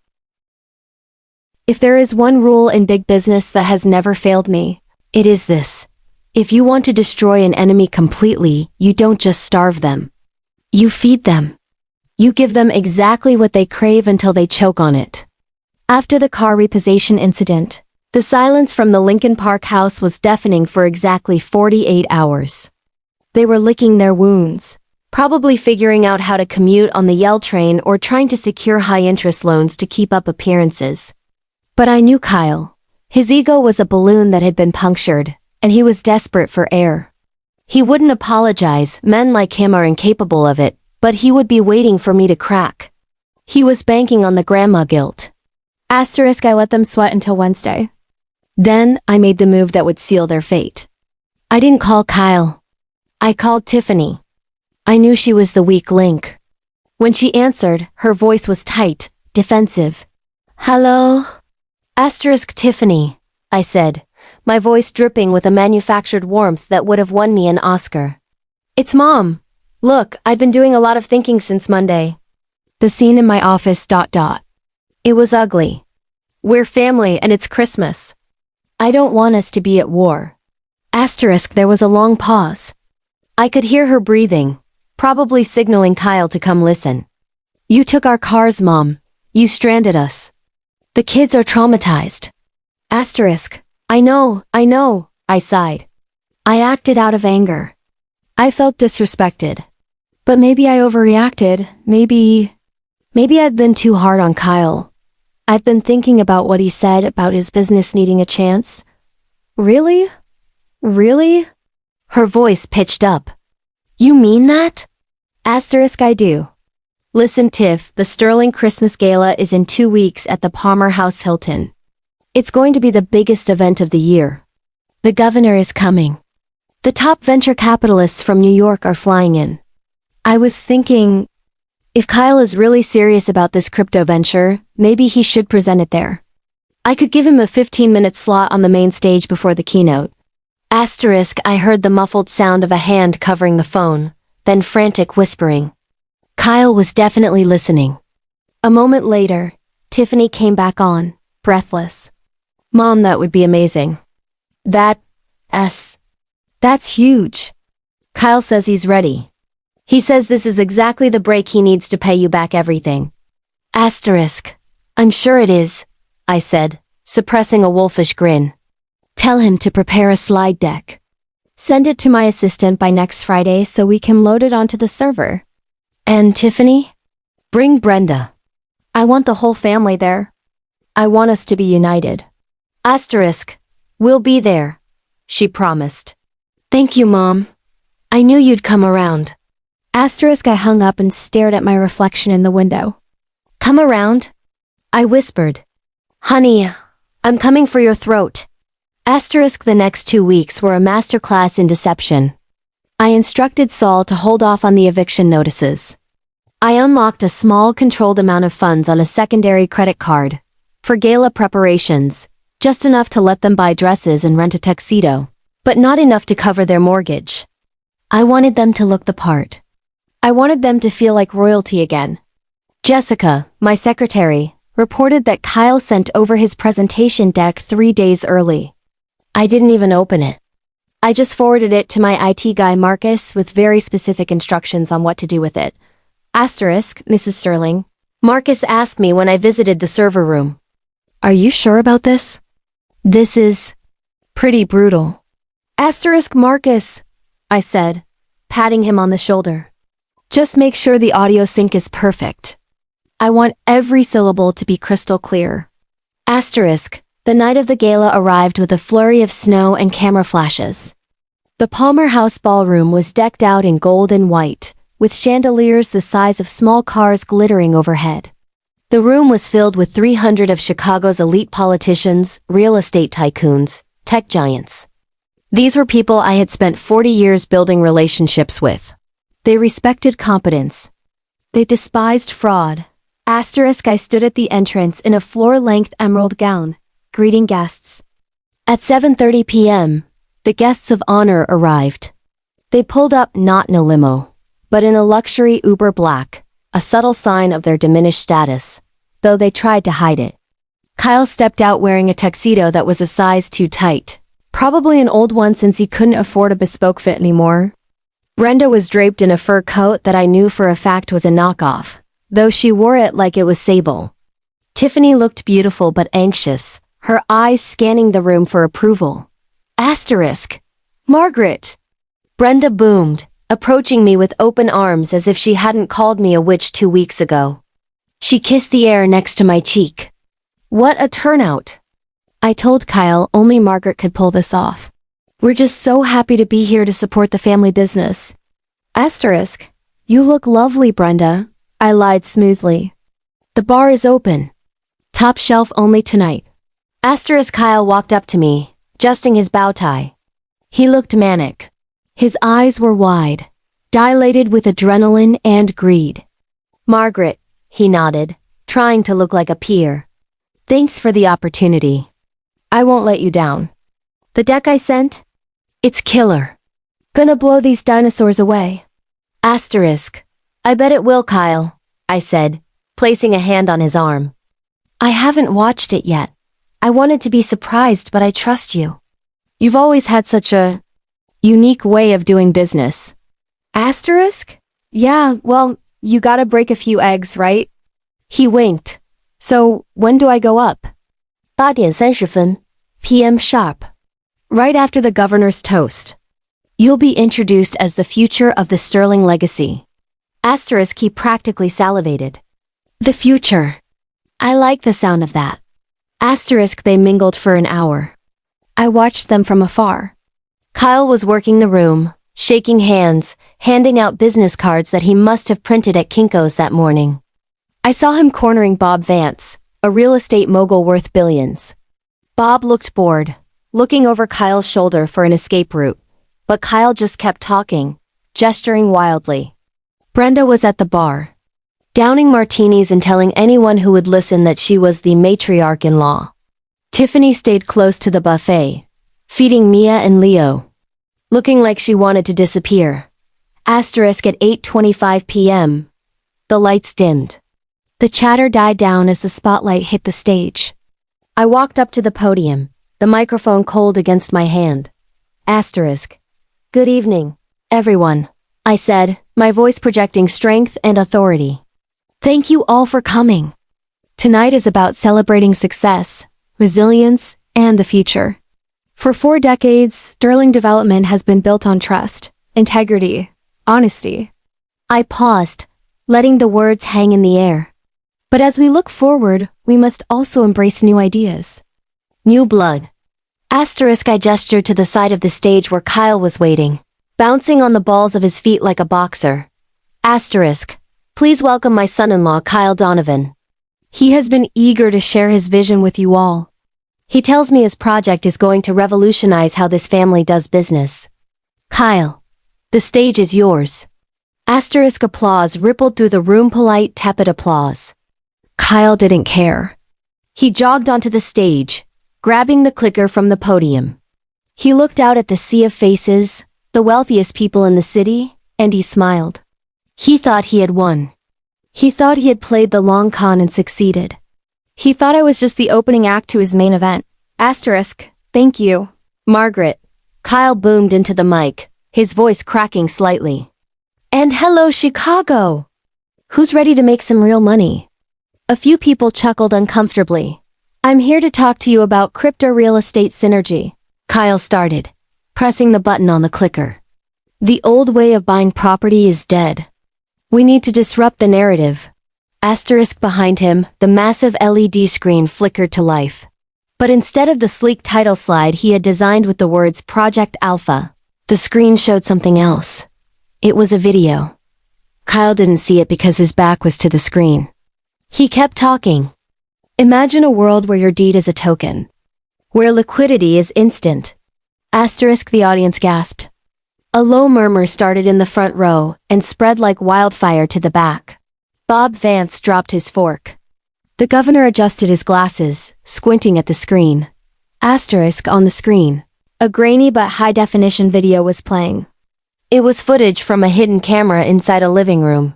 [SPEAKER 1] If there is one rule in big business that has never failed me, it is this. If you want to destroy an enemy completely, you don't just starve them. You feed them. You give them exactly what they crave until they choke on it. After the car repossession incident, the silence from the Lincoln Park house was deafening for exactly 48 hours. They were licking their wounds, probably figuring out how to commute on the Yell train or trying to secure high-interest loans to keep up appearances. But I knew Kyle. His ego was a balloon that had been punctured, and he was desperate for air. He wouldn't apologize, men like him are incapable of it, but he would be waiting for me to crack. He was banking on the grandma guilt. Asterisk. I let them sweat until Wednesday. Then, I made the move that would seal their fate. I didn't call Kyle. I called Tiffany. I knew she was the weak link. When she answered, her voice was tight, defensive. Hello? Asterisk. Tiffany, I said, my voice dripping with a manufactured warmth that would have won me an Oscar. It's Mom. Look, I've been doing a lot of thinking since Monday. The scene in my office. It was ugly. We're family and it's Christmas. I don't want us to be at war. There was a long pause. I could hear her breathing, probably signaling Kyle to come listen. You took our cars, Mom. You stranded us. The kids are traumatized. I know, I sighed. I acted out of anger. I felt disrespected. But maybe I overreacted. Maybe I've been too hard on Kyle. I've been thinking about what he said about his business needing a chance. Really? Really? Her voice pitched up. You mean that? I do. Listen, Tiff, the Sterling Christmas Gala is in 2 weeks at the Palmer House Hilton. It's going to be the biggest event of the year. The governor is coming. The top venture capitalists from New York are flying in. I was thinking, if Kyle is really serious about this crypto venture, maybe he should present it there. I could give him a 15-minute slot on the main stage before the keynote. I heard the muffled sound of a hand covering the phone, then frantic whispering. Kyle was definitely listening. A moment later, Tiffany came back on, breathless. Mom, that would be amazing. That's huge. Kyle says he's ready. He says this is exactly the break he needs to pay you back everything. I'm sure it is, I said, suppressing a wolfish grin. Tell him to prepare a slide deck. Send it to my assistant by next Friday so we can load it onto the server. And Tiffany? Bring Brenda. I want the whole family there. I want us to be united. We'll be there, she promised. Thank you, Mom. I knew you'd come around. I hung up and stared at my reflection in the window. Come around? I whispered. Honey, I'm coming for your throat. The next 2 weeks were a masterclass in deception. I instructed Saul to hold off on the eviction notices. I unlocked a small controlled amount of funds on a secondary credit card for gala preparations, just enough to let them buy dresses and rent a tuxedo, but not enough to cover their mortgage. I wanted them to look the part. I wanted them to feel like royalty again. Jessica, my secretary, reported that Kyle sent over his presentation deck 3 days early. I didn't even open it. I just forwarded it to my IT guy Marcus with very specific instructions on what to do with it. Mrs. Sterling. Marcus asked me when I visited the server room. Are you sure about this? This is pretty brutal. Marcus, I said, patting him on the shoulder. Just make sure the audio sync is perfect. I want every syllable to be crystal clear. The night of the gala arrived with a flurry of snow and camera flashes. The Palmer House ballroom was decked out in gold and white, with chandeliers the size of small cars glittering overhead. The room was filled with 300 of Chicago's elite politicians, real estate tycoons, tech giants. These were people I had spent 40 years building relationships with. They respected competence. They despised fraud. I stood at the entrance in a floor-length emerald gown, greeting guests. At 7:30 p.m., the guests of honor arrived. They pulled up not in a limo, but in a luxury Uber Black, a subtle sign of their diminished status, though they tried to hide it. Kyle stepped out wearing a tuxedo that was a size too tight, probably an old one since he couldn't afford a bespoke fit anymore. Brenda was draped in a fur coat that I knew for a fact was a knockoff, though she wore it like it was sable. Tiffany looked beautiful but anxious, her eyes scanning the room for approval. Margaret! Brenda boomed, approaching me with open arms as if she hadn't called me a witch 2 weeks ago. She kissed the air next to my cheek. What a turnout! I told Kyle only Margaret could pull this off. We're just so happy to be here to support the family business. You look lovely, Brenda, I lied smoothly. The bar is open. Top shelf only tonight. Kyle walked up to me, adjusting his bow tie. He looked manic. His eyes were wide, dilated with adrenaline and greed. Margaret, he nodded, trying to look like a peer. Thanks for the opportunity. I won't let you down. The deck I sent? It's killer. Gonna blow these dinosaurs away. Asterisk. I bet it will, Kyle, I said, placing a hand on his arm. I haven't watched it yet. I wanted to be surprised, but I trust you. You've always had such a unique way of doing business. Asterisk? Yeah, well, you gotta break a few eggs, right? He winked. So, when do I go up? 8:30 p.m. sharp. Right after the governor's toast. You'll be introduced as the future of the Sterling legacy. Asterisk, he practically salivated. The future. I like the sound of that. Asterisk, they mingled for an hour. I watched them from afar. Kyle was working the room, shaking hands, handing out business cards that he must have printed at Kinko's that morning. I saw him cornering Bob Vance, a real estate mogul worth billions. Bob looked bored, looking over Kyle's shoulder for an escape route, but Kyle just kept talking, gesturing wildly. Brenda was at the bar, downing martinis and telling anyone who would listen that she was the matriarch-in-law. Tiffany stayed close to the buffet, feeding Mia and Leo, looking like she wanted to disappear. Asterisk at 8:25 p.m. The lights dimmed. The chatter died down as the spotlight hit the stage. I walked up to the podium, the microphone cold against my hand. Asterisk. Good evening, everyone, I said, my voice projecting strength and authority. Thank you all for coming. Tonight is about celebrating success, resilience, and the future. For 4 decades, Sterling development has been built on trust, integrity, honesty. I paused, letting the words hang in the air. But as we look forward, we must also embrace new ideas. New blood. Asterisk, I gestured to the side of the stage where Kyle was waiting, bouncing on the balls of his feet like a boxer. Asterisk. Please welcome my son-in-law, Kyle Donovan. He has been eager to share his vision with you all. He tells me his project is going to revolutionize how this family does business. Kyle, the stage is yours. Asterisk applause rippled through the room, polite, tepid applause. Kyle didn't care. He jogged onto the stage, grabbing the clicker from the podium. He looked out at the sea of faces, the wealthiest people in the city, and he smiled. He thought he had won. He thought he had played the long con and succeeded. He thought I was just the opening act to his main event. Asterisk, thank you, Margaret. Kyle boomed into the mic, his voice cracking slightly. And hello, Chicago! Who's ready to make some real money? A few people chuckled uncomfortably. I'm here to talk to you about crypto real estate synergy. Kyle started, pressing the button on the clicker. The old way of buying property is dead. We need to disrupt the narrative. Asterisk behind him, the massive LED screen flickered to life. But instead of the sleek title slide he had designed with the words Project Alpha, the screen showed something else. It was a video. Kyle didn't see it because his back was to the screen. He kept talking. Imagine a world where your deed is a token, where liquidity is instant. Asterisk, the audience gasped. A low murmur started in the front row and spread like wildfire to the back. Bob Vance dropped his fork. The governor adjusted his glasses, squinting at the screen. Asterisk on the screen. A grainy but high-definition video was playing. It was footage from a hidden camera inside a living room.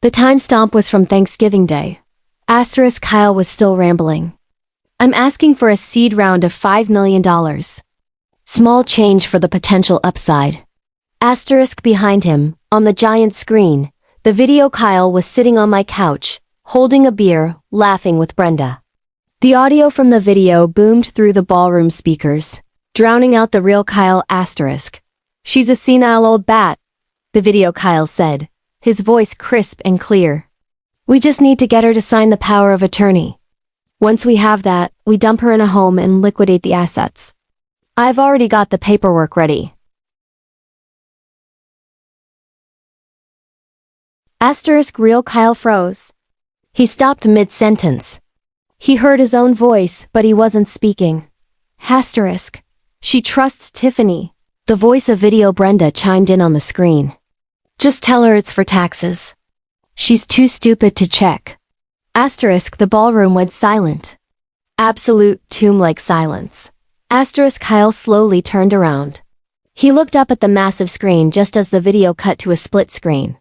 [SPEAKER 1] The timestamp was from Thanksgiving Day. Asterisk, Kyle was still rambling. I'm asking for a seed round of $5 million. Small change for the potential upside. Asterisk behind him, on the giant screen, the video Kyle was sitting on my couch, holding a beer, laughing with Brenda. The audio from the video boomed through the ballroom speakers, drowning out the real Kyle. Asterisk. She's a senile old bat, the video Kyle said, his voice crisp and clear. We just need to get her to sign the power of attorney. Once we have that, we dump her in a home and liquidate the assets. I've already got the paperwork ready. Asterisk, real Kyle froze. He stopped mid-sentence. He heard his own voice, but he wasn't speaking. Asterisk. She trusts Tiffany. The voice of video Brenda chimed in on the screen. Just tell her it's for taxes. She's too stupid to check. Asterisk, the ballroom went silent. Absolute tomb-like silence. Asterisk, Kyle slowly turned around. He looked up at the massive screen just as the video cut to a split screen.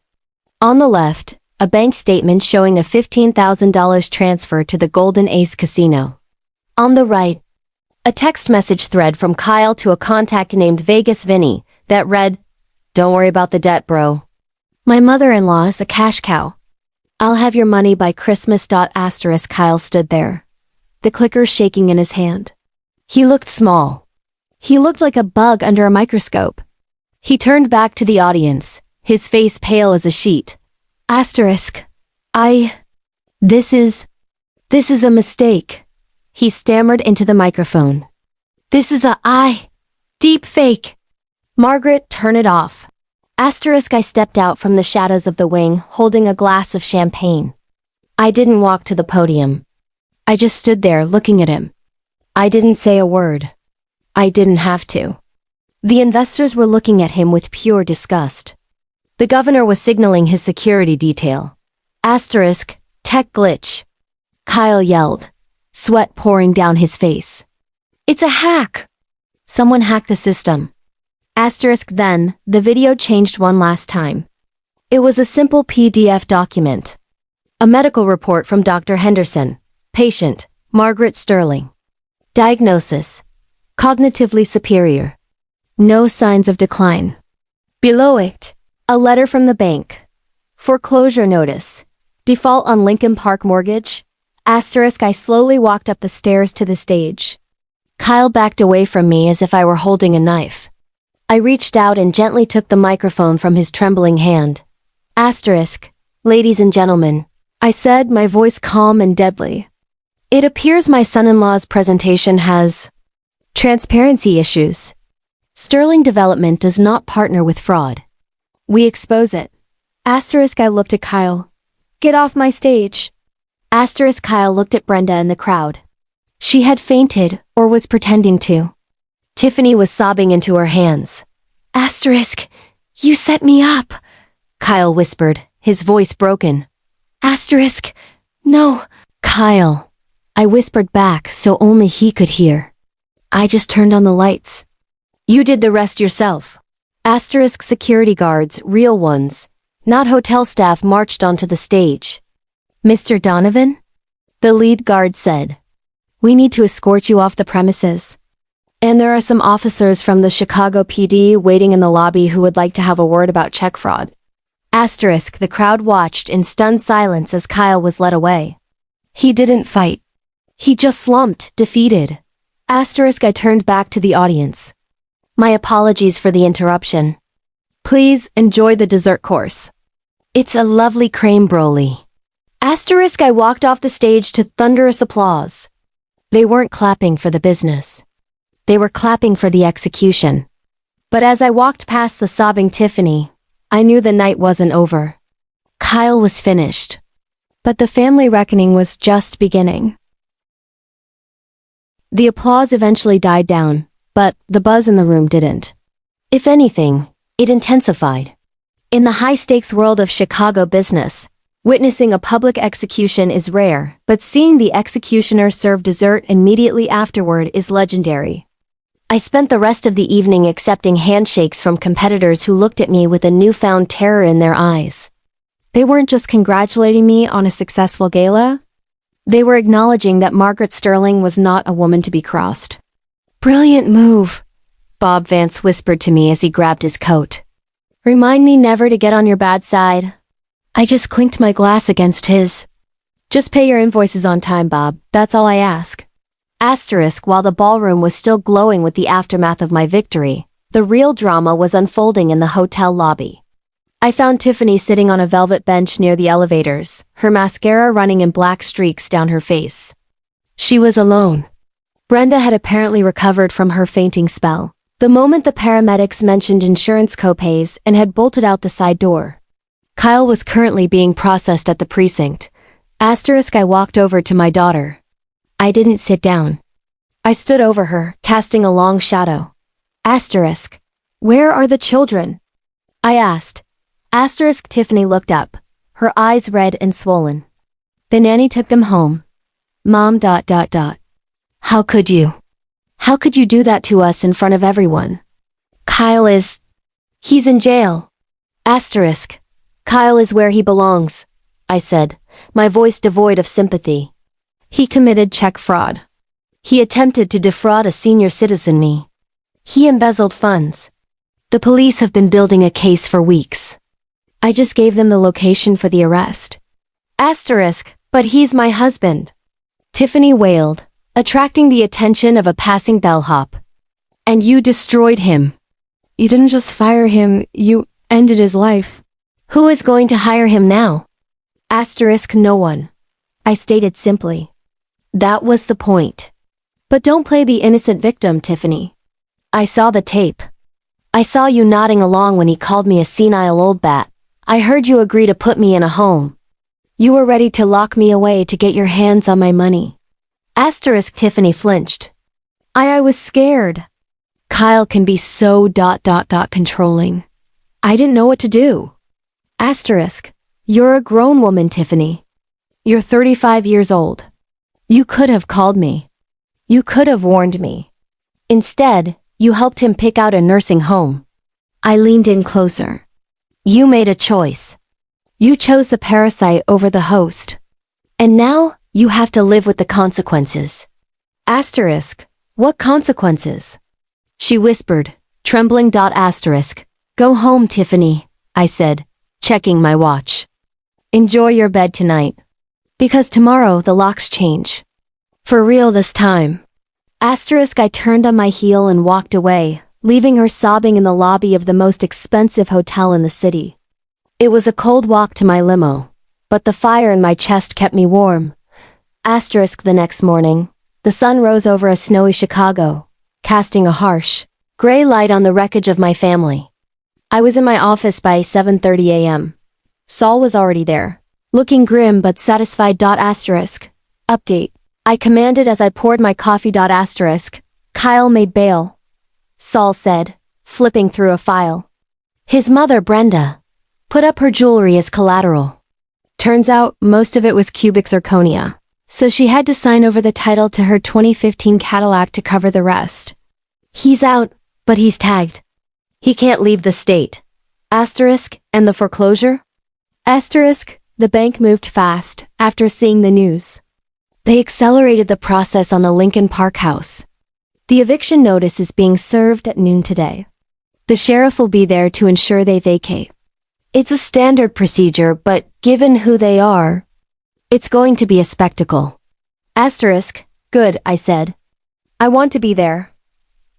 [SPEAKER 1] On the left, a bank statement showing a $15,000 transfer to the Golden Ace Casino. On the right, a text message thread from Kyle to a contact named Vegas Vinny that read, "Don't worry about the debt, bro. My mother-in-law is a cash cow. I'll have your money by Christmas." Kyle stood there, the clicker shaking in his hand. He looked small. He looked like a bug under a microscope. He turned back to the audience, his face pale as a sheet. This is a mistake. He stammered into the microphone. This is deep fake. Margaret, turn it off. I stepped out from the shadows of the wing, holding a glass of champagne. I didn't walk to the podium. I just stood there looking at him. I didn't say a word. I didn't have to. The investors were looking at him with pure disgust. The governor was signaling his security detail. Tech glitch. Kyle yelled, sweat pouring down his face. It's a hack. Someone hacked the system. Then, the video changed one last time. It was a simple PDF document. A medical report from Dr. Henderson. Patient, Margaret Sterling. Diagnosis: cognitively superior. No signs of decline. Below it, a letter from the bank. Foreclosure notice. Default on Lincoln Park mortgage. I slowly walked up the stairs to the stage. Kyle backed away from me as if I were holding a knife. I reached out and gently took the microphone from his trembling hand. Ladies and gentlemen, I said, my voice calm and deadly. It appears my son-in-law's presentation has transparency issues. Sterling Development does not partner with fraud. We expose it. I looked at Kyle. Get off my stage. Kyle looked at Brenda in the crowd. She had fainted, or was pretending to. Tiffany was sobbing into her hands. You set me up, Kyle whispered, his voice broken. No. Kyle, I whispered back so only he could hear. I just turned on the lights. You did the rest yourself. Security guards, real ones, not hotel staff, marched onto the stage. Mr. Donovan? The lead guard said. We need to escort you off the premises. And there are some officers from the Chicago PD waiting in the lobby who would like to have a word about check fraud. The crowd watched in stunned silence as Kyle was led away. He didn't fight. He just slumped, defeated. I turned back to the audience. My apologies for the interruption. Please enjoy the dessert course. It's a lovely creme brulee. I walked off the stage to thunderous applause. They weren't clapping for the business. They were clapping for the execution. But as I walked past the sobbing Tiffany, I knew the night wasn't over. Kyle was finished. But the family reckoning was just beginning. The applause eventually died down, but the buzz in the room didn't. If anything, it intensified. In the high-stakes world of Chicago business, witnessing a public execution is rare, but seeing the executioner serve dessert immediately afterward is legendary. I spent the rest of the evening accepting handshakes from competitors who looked at me with a newfound terror in their eyes. They weren't just congratulating me on a successful gala. They were acknowledging that Margaret Sterling was not a woman to be crossed. Brilliant move, Bob Vance whispered to me as he grabbed his coat. Remind me never to get on your bad side. I just clinked my glass against his. Just pay your invoices on time, Bob, that's all I ask. While the ballroom was still glowing with the aftermath of my victory, the real drama was unfolding in the hotel lobby. I found Tiffany sitting on a velvet bench near the elevators, her mascara running in black streaks down her face. She was alone. Brenda had apparently recovered from her fainting spell, the moment the paramedics mentioned insurance copays and had bolted out the side door. Kyle was currently being processed at the precinct. I walked over to my daughter. I didn't sit down. I stood over her, casting a long shadow. Where are the children? I asked. Tiffany looked up, her eyes red and swollen. The nanny took them home. Mom. How could you? How could you do that to us in front of everyone? Kyle is... He's in jail. Asterisk. Kyle is where he belongs, I said, my voice devoid of sympathy. He committed check fraud. He attempted to defraud a senior citizen me. He embezzled funds. The police have been building a case for weeks. I just gave them the location for the arrest. Asterisk, but he's my husband. Tiffany wailed, attracting the attention of a passing bellhop. And you destroyed him. You didn't just fire him, you ended his life. Who is going to hire him now? Asterisk, no one. I stated simply. That was the point. But don't play the innocent victim, Tiffany. I saw the tape. I saw you nodding along when he called me a senile old bat. I heard you agree to put me in a home. You were ready to lock me away to get your hands on my money. Asterisk, Tiffany flinched. I was scared. Kyle can be so ... controlling. I didn't know what to do. Asterisk, you're a grown woman, Tiffany. You're 35 years old. You could have called me. You could have warned me. Instead, you helped him pick out a nursing home. I leaned in closer. You made a choice. You chose the parasite over the host. And now, you have to live with the consequences. Asterisk, what consequences? She whispered, trembling. Asterisk, go home, Tiffany, I said, checking my watch. Enjoy your bed tonight. Because tomorrow the locks change. For real this time. Asterisk, I turned on my heel and walked away, leaving her sobbing in the lobby of the most expensive hotel in the city. It was a cold walk to my limo, but the fire in my chest kept me warm. Asterisk, the next morning, the sun rose over a snowy Chicago, casting a harsh, gray light on the wreckage of my family. I was in my office by 7:30 a.m. Saul was already there, looking grim but satisfied. Asterisk, update. I commanded as I poured my coffee. Asterisk, Kyle made bail. Saul said, flipping through a file. His mother, Brenda, put up her jewelry as collateral. Turns out, most of it was cubic zirconia, so she had to sign over the title to her 2015 Cadillac to cover the rest. He's out, but he's tagged. He can't leave the state. Asterisk, and the foreclosure? Asterisk, the bank moved fast after seeing the news. They accelerated the process on the Lincoln Park house. The eviction notice is being served at noon today. The sheriff will be there to ensure they vacate. It's a standard procedure, but given who they are, it's going to be a spectacle. Asterisk, good, I said. I want to be there.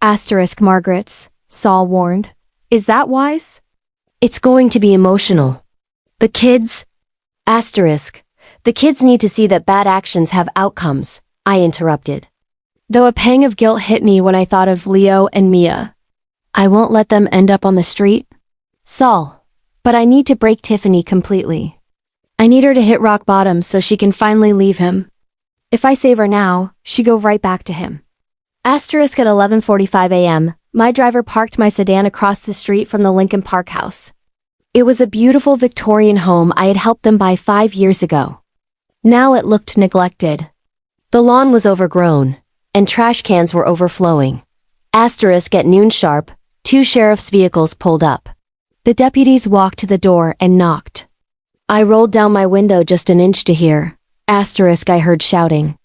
[SPEAKER 1] Asterisk, Margaret's, Saul warned. Is that wise? It's going to be emotional. The kids... Asterisk, the kids need to see that bad actions have outcomes, I interrupted. Though a pang of guilt hit me when I thought of Leo and Mia. I won't let them end up on the street. Saul, but I need to break Tiffany completely. I need her to hit rock bottom so she can finally leave him. If I save her now, she go right back to him. Asterisk, at 11:45 a.m., my driver parked my sedan across the street from the Lincoln Park house. It was a beautiful Victorian home I had helped them buy 5 years ago. Now it looked neglected. The lawn was overgrown, and trash cans were overflowing. Asterisk, at noon sharp, 2 sheriff's vehicles pulled up. The deputies walked to the door and knocked. I rolled down my window just an inch to hear. Asterisk, I heard shouting.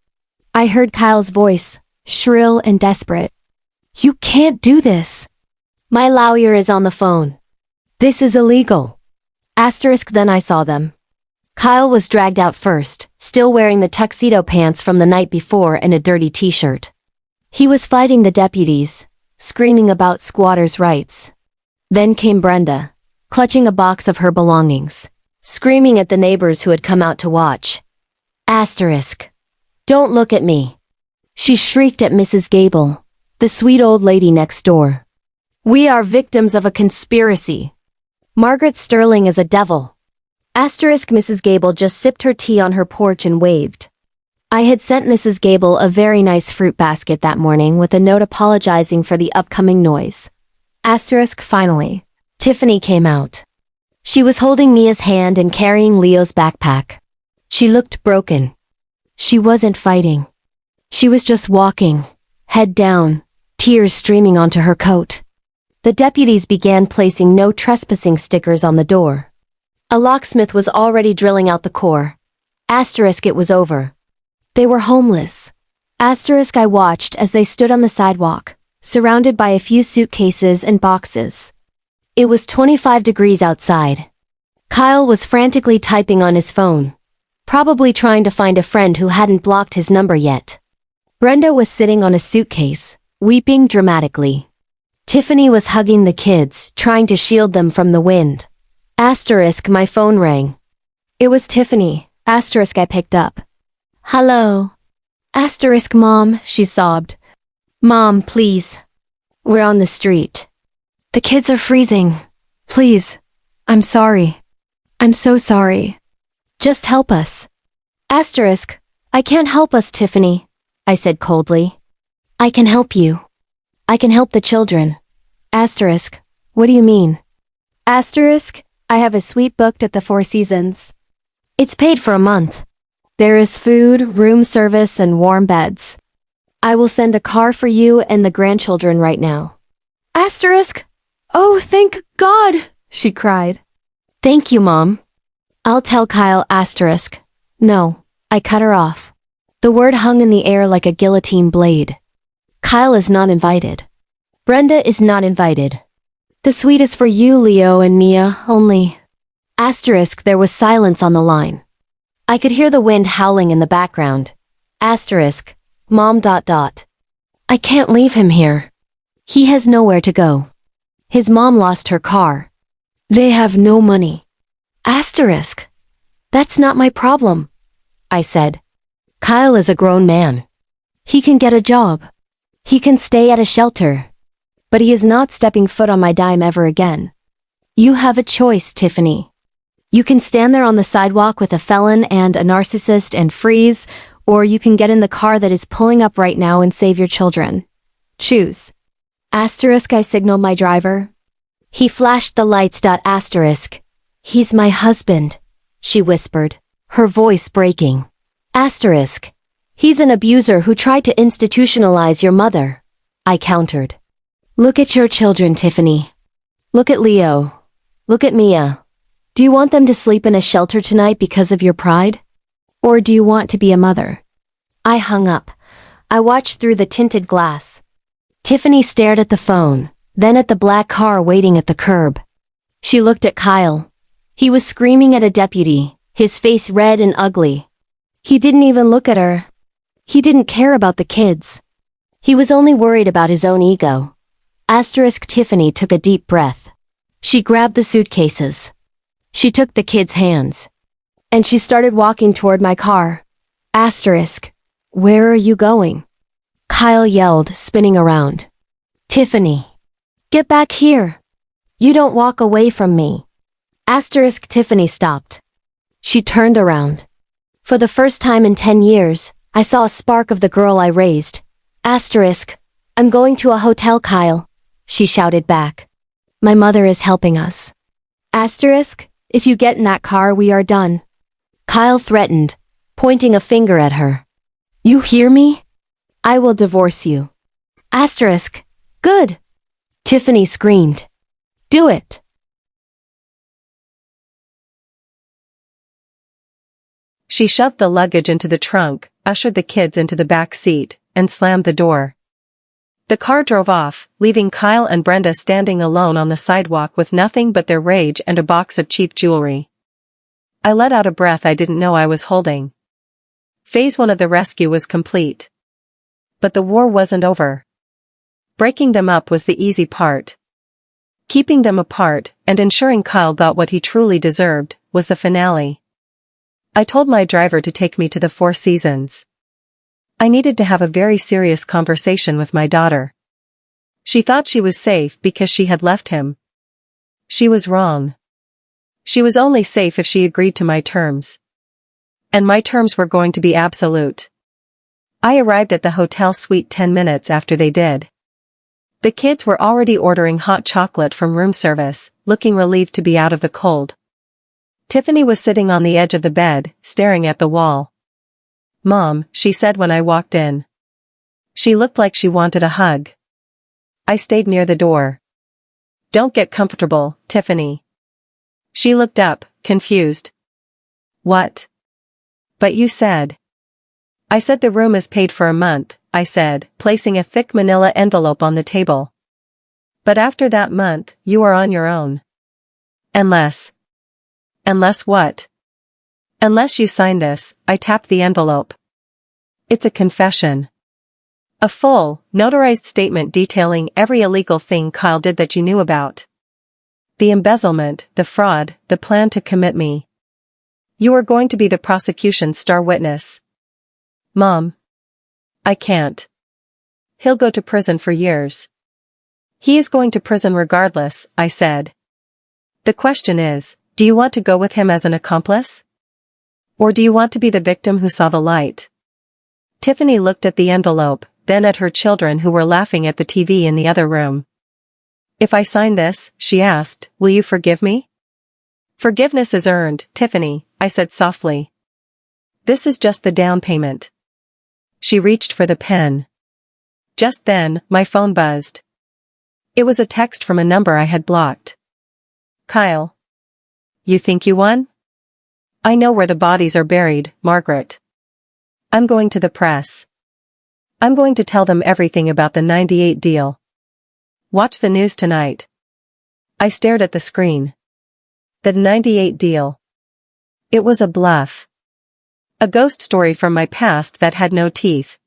[SPEAKER 1] I heard Kyle's voice, shrill and desperate. You can't do this. My lawyer is on the phone. This is illegal. Asterisk, then I saw them. Kyle was dragged out first, still wearing the tuxedo pants from the night before and a dirty t-shirt. He was fighting the deputies, screaming about squatters' rights. Then came Brenda, clutching a box of her belongings, screaming at the neighbors who had come out to watch. Asterisk. Don't look at me. She shrieked at Mrs. Gable, the sweet old lady next door. We are victims of a conspiracy. Margaret Sterling is a devil. Asterisk, Mrs. Gable just sipped her tea on her porch and waved. I had sent Mrs. Gable a very nice fruit basket that morning with a note apologizing for the upcoming noise. Asterisk, finally, Tiffany came out. She was holding Mia's hand and carrying Leo's backpack. She looked broken. She wasn't fighting. She was just walking, head down, tears streaming onto her coat. The deputies began placing no trespassing stickers on the door. A locksmith was already drilling out the core. Asterisk, it was over. They were homeless. Asterisk, I watched as they stood on the sidewalk, surrounded by a few suitcases and boxes. It was 25 degrees outside. Kyle was frantically typing on his phone, probably trying to find a friend who hadn't blocked his number yet. Brenda was sitting on a suitcase, weeping dramatically. Tiffany was hugging the kids, trying to shield them from the wind. Asterisk, my phone rang. It was Tiffany. Asterisk, I picked up. Hello. Asterisk, Mom, she sobbed. Mom, please. We're on the street. The kids are freezing. Please. I'm sorry. I'm so sorry. Just help us. Asterisk, I can't help us, Tiffany, I said coldly. I can help you. I can help the children. Asterisk, what do you mean? Asterisk, I have a suite booked at the Four Seasons. It's paid for a month. There is food, room service, and warm beds. I will send a car for you and the grandchildren right now. Asterisk, oh, thank God, she cried. Thank you, Mom. I'll tell Kyle. Asterisk. No, I cut her off. The word hung in the air like a guillotine blade. Kyle is not invited. Brenda is not invited. The suite is for you, Leo and Mia, only. Asterisk, there was silence on the line. I could hear the wind howling in the background. Asterisk, Mom. I can't leave him here. He has nowhere to go. His mom lost her car. They have no money. Asterisk, that's not my problem, I said. Kyle is a grown man. He can get a job. He can stay at a shelter. But he is not stepping foot on my dime ever again. You have a choice, Tiffany. You can stand there on the sidewalk with a felon and a narcissist and freeze, or you can get in the car that is pulling up right now and save your children. Choose. Asterisk, I signaled my driver. He flashed the lights. Asterisk. He's my husband, she whispered, her voice breaking. Asterisk. He's an abuser who tried to institutionalize your mother, I countered. Look at your children, Tiffany. Look at Leo. Look at Mia. Do you want them to sleep in a shelter tonight because of your pride? Or do you want to be a mother? I hung up. I watched through the tinted glass. Tiffany stared at the phone, then at the black car waiting at the curb. She looked at Kyle. He was screaming at a deputy, his face red and ugly. He didn't even look at her. He didn't care about the kids. He was only worried about his own ego. Asterisk. Tiffany took a deep breath. She grabbed the suitcases. She took the kids' hands. And she started walking toward my car. Asterisk. Where are you going? Kyle yelled, spinning around. Tiffany. Get back here. You don't walk away from me. Asterisk. Tiffany stopped. She turned around. For the first time in 10 years, I saw a spark of the girl I raised. Asterisk. I'm going to a hotel, Kyle, she shouted back. My mother is helping us. Asterisk. If you get in that car, we are done. Kyle threatened, pointing a finger at her. You hear me? I will divorce you. Asterisk. Good. Tiffany screamed. Do it.
[SPEAKER 2] She shoved the luggage into the trunk, ushered the kids into the back seat, and slammed the door. The car drove off, leaving Kyle and Brenda standing alone on the sidewalk with nothing but their rage and a box of cheap jewelry. I let out a breath I didn't know I was holding. Phase 1 of the rescue was complete. But the war wasn't over. Breaking them up was the easy part. Keeping them apart, and ensuring Kyle got what he truly deserved, was the finale. I told my driver to take me to the Four Seasons. I needed to have a very serious conversation with my daughter. She thought she was safe because she had left him. She was wrong. She was only safe if she agreed to my terms. And my terms were going to be absolute. I arrived at the hotel suite 10 minutes after they did. The kids were already ordering hot chocolate from room service, looking relieved to be out of the cold. Tiffany was sitting on the edge of the bed, staring at the wall. Mom, she said when I walked in. She looked like she wanted a hug. I stayed near the door. Don't get comfortable, Tiffany. She looked up, confused. What? But you said. I said the room is paid for a month, I said, placing a thick manila envelope on the table. But after that month, you are on your own. Unless. Unless what? Unless you sign this, I tapped the envelope. It's a confession. A full, notarized statement detailing every illegal thing Kyle did that you knew about. The embezzlement, the fraud, the plan to commit me. You are going to be the prosecution's star witness. Mom. I can't. He'll go to prison for years. He is going to prison regardless, I said. The question is, do you want to go with him as an accomplice? Or do you want to be the victim who saw the light? Tiffany looked at the envelope, then at her children who were laughing at the TV in the other room. If I sign this, she asked, will you forgive me? Forgiveness is earned, Tiffany, I said softly. This is just the down payment. She reached for the pen. Just then, my phone buzzed. It was a text from a number I had blocked. Kyle. You think you won? I know where the bodies are buried, Margaret. I'm going to the press. I'm going to tell them everything about the '98 deal. Watch the news tonight. I stared at the screen. The '98 deal. It was a bluff. A ghost story from my past that had no teeth.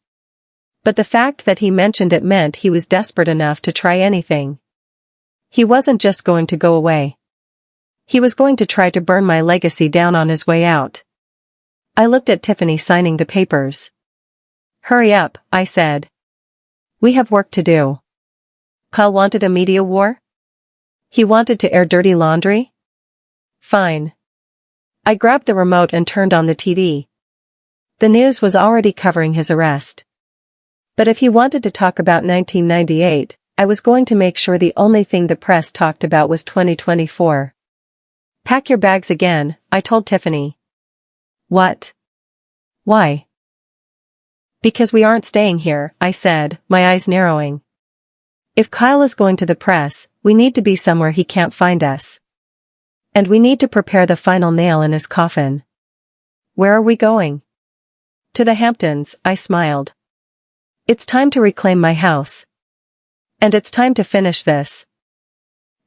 [SPEAKER 2] But the fact that he mentioned it meant he was desperate enough to try anything. He wasn't just going to go away. He was going to try to burn my legacy down on his way out. I looked at Tiffany signing the papers. Hurry up, I said. We have work to do. Kyle wanted a media war? He wanted to air dirty laundry? Fine. I grabbed the remote and turned on the TV. The news was already covering his arrest. But if he wanted to talk about 1998, I was going to make sure the only thing the press talked about was 2024. Pack your bags again, I told Tiffany. What? Why? Because we aren't staying here, I said, my eyes narrowing. If Kyle is going to the press, we need to be somewhere he can't find us. And we need to prepare the final nail in his coffin. Where are we going? To the Hamptons, I smiled. It's time to reclaim my house. And it's time to finish this.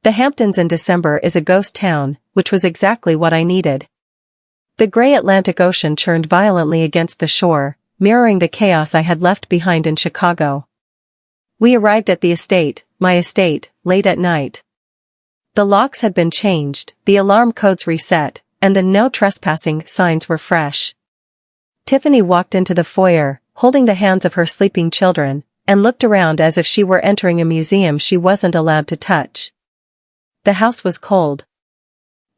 [SPEAKER 2] The Hamptons in December is a ghost town, which was exactly what I needed. The gray Atlantic Ocean churned violently against the shore, mirroring the chaos I had left behind in Chicago. We arrived at the estate, my estate, late at night. The locks had been changed, the alarm codes reset, and the no trespassing signs were fresh. Tiffany walked into the foyer, holding the hands of her sleeping children, and looked around as if she were entering a museum she wasn't allowed to touch. The house was cold.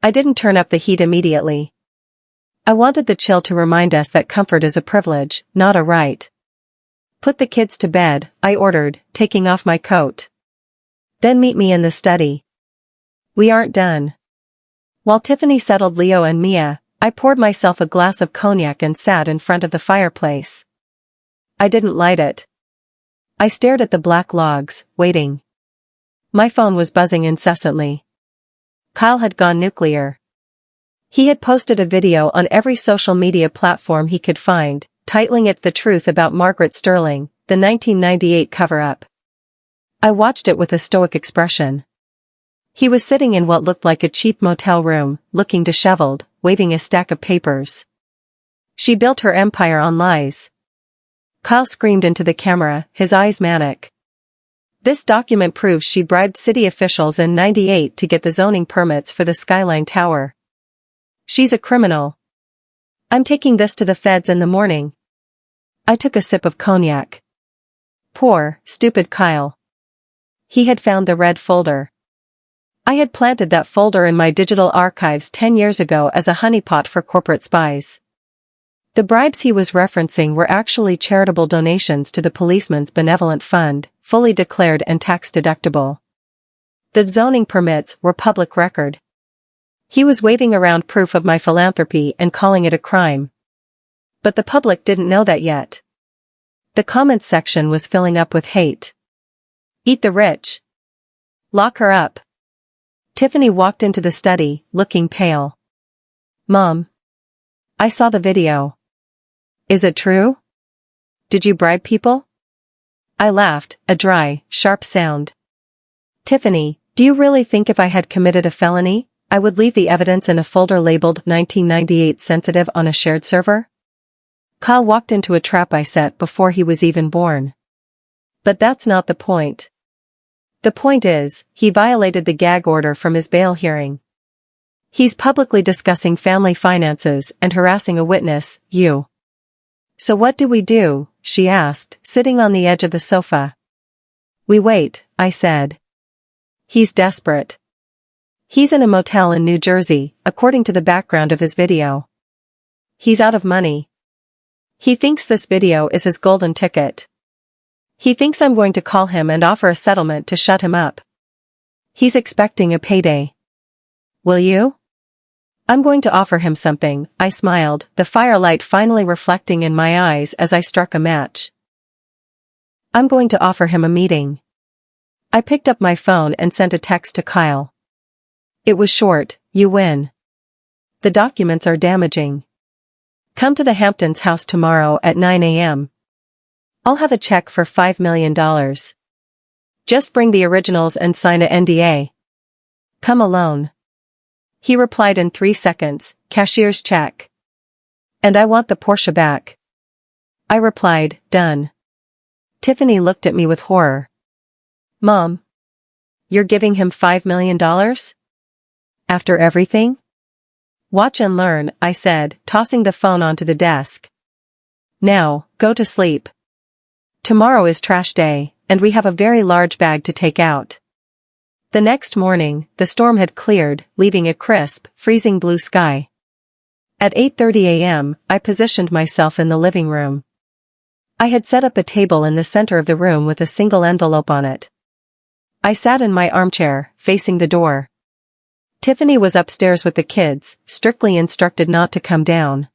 [SPEAKER 2] I didn't turn up the heat immediately. I wanted the chill to remind us that comfort is a privilege, not a right. Put the kids to bed, I ordered, taking off my coat. Then meet me in the study. We aren't done. While Tiffany settled Leo and Mia, I poured myself a glass of cognac and sat in front of the fireplace. I didn't light it. I stared at the black logs, waiting. My phone was buzzing incessantly. Kyle had gone nuclear. He had posted a video on every social media platform he could find, titling it The Truth About Margaret Sterling, the 1998 cover-up. I watched it with a stoic expression. He was sitting in what looked like a cheap motel room, looking disheveled, waving a stack of papers. She built her empire on lies. Kyle screamed into the camera, his eyes manic. This document proves she bribed city officials in '98 to get the zoning permits for the Skyline Tower. She's a criminal. I'm taking this to the feds in the morning. I took a sip of cognac. Poor, stupid Kyle. He had found the red folder. I had planted that folder in my digital archives 10 years ago as a honeypot for corporate spies. The bribes he was referencing were actually charitable donations to the policeman's benevolent fund, fully declared and tax-deductible. The zoning permits were public record. He was waving around proof of my philanthropy and calling it a crime. But the public didn't know that yet. The comments section was filling up with hate. Eat the rich. Lock her up. Tiffany walked into the study, looking pale. Mom. I saw the video. Is it true? Did you bribe people? I laughed, a dry, sharp sound. Tiffany, do you really think if I had committed a felony, I would leave the evidence in a folder labeled 1998 sensitive on a shared server? Kyle walked into a trap I set before he was even born. But that's not the point. The point is, he violated the gag order from his bail hearing. He's publicly discussing family finances and harassing a witness, you. So what do? She asked, sitting on the edge of the sofa. We wait, I said. He's desperate. He's in a motel in New Jersey, according to the background of his video. He's out of money. He thinks this video is his golden ticket. He thinks I'm going to call him and offer a settlement to shut him up. He's expecting a payday. Will you? I'm going to offer him something, I smiled, the firelight finally reflecting in my eyes as I struck a match. I'm going to offer him a meeting. I picked up my phone and sent a text to Kyle. It was short, you win. The documents are damaging. Come to the Hamptons house tomorrow at 9 a.m. I'll have a check for $5 million. Just bring the originals and sign a NDA. Come alone. He replied in 3 seconds, cashier's check. And I want the Porsche back. I replied, done. Tiffany looked at me with horror. Mom. You're giving him $5 million? After everything? Watch and learn, I said, tossing the phone onto the desk. Now, go to sleep. Tomorrow is trash day, and we have a very large bag to take out. The next morning, the storm had cleared, leaving a crisp, freezing blue sky. At 8:30 a.m., I positioned myself in the living room. I had set up a table in the center of the room with a single envelope on it. I sat in my armchair, facing the door. Tiffany was upstairs with the kids, strictly instructed not to come down.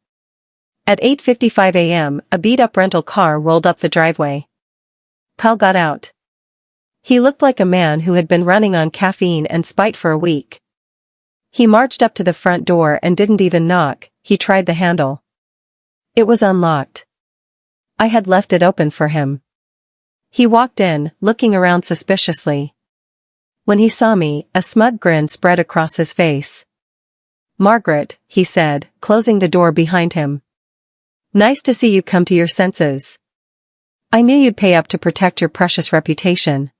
[SPEAKER 2] At 8:55 a.m., a beat-up rental car rolled up the driveway. Kyle got out. He looked like a man who had been running on caffeine and spite for a week. He marched up to the front door and didn't even knock, he tried the handle. It was unlocked. I had left it open for him. He walked in, looking around suspiciously. When he saw me, a smug grin spread across his face. Margaret, he said, closing the door behind him. Nice to see you come to your senses. I knew you'd pay up to protect your precious reputation.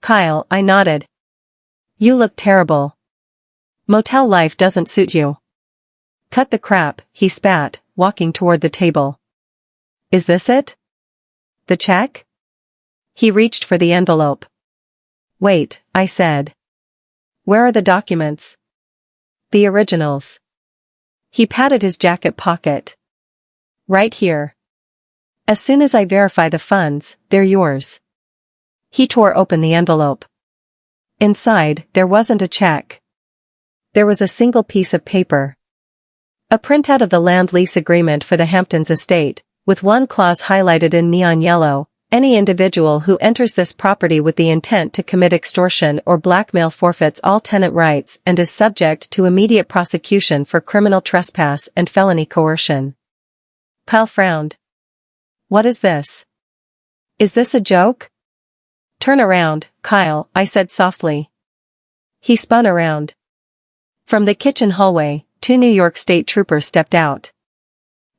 [SPEAKER 2] Kyle, I nodded. You look terrible. Motel life doesn't suit you. Cut the crap, he spat, walking toward the table. Is this it? The check? He reached for the envelope. Wait, I said. Where are the documents? The originals. He patted his jacket pocket. Right here. As soon as I verify the funds, they're yours. He tore open the envelope. Inside, there wasn't a check. There was a single piece of paper. A printout of the land lease agreement for the Hamptons estate, with one clause highlighted in neon yellow. Any individual who enters this property with the intent to commit extortion or blackmail forfeits all tenant rights and is subject to immediate prosecution for criminal trespass and felony coercion. Kyle frowned. What is this? Is this a joke? Turn around, Kyle, I said softly. He spun around. From the kitchen hallway, 2 New York State troopers stepped out.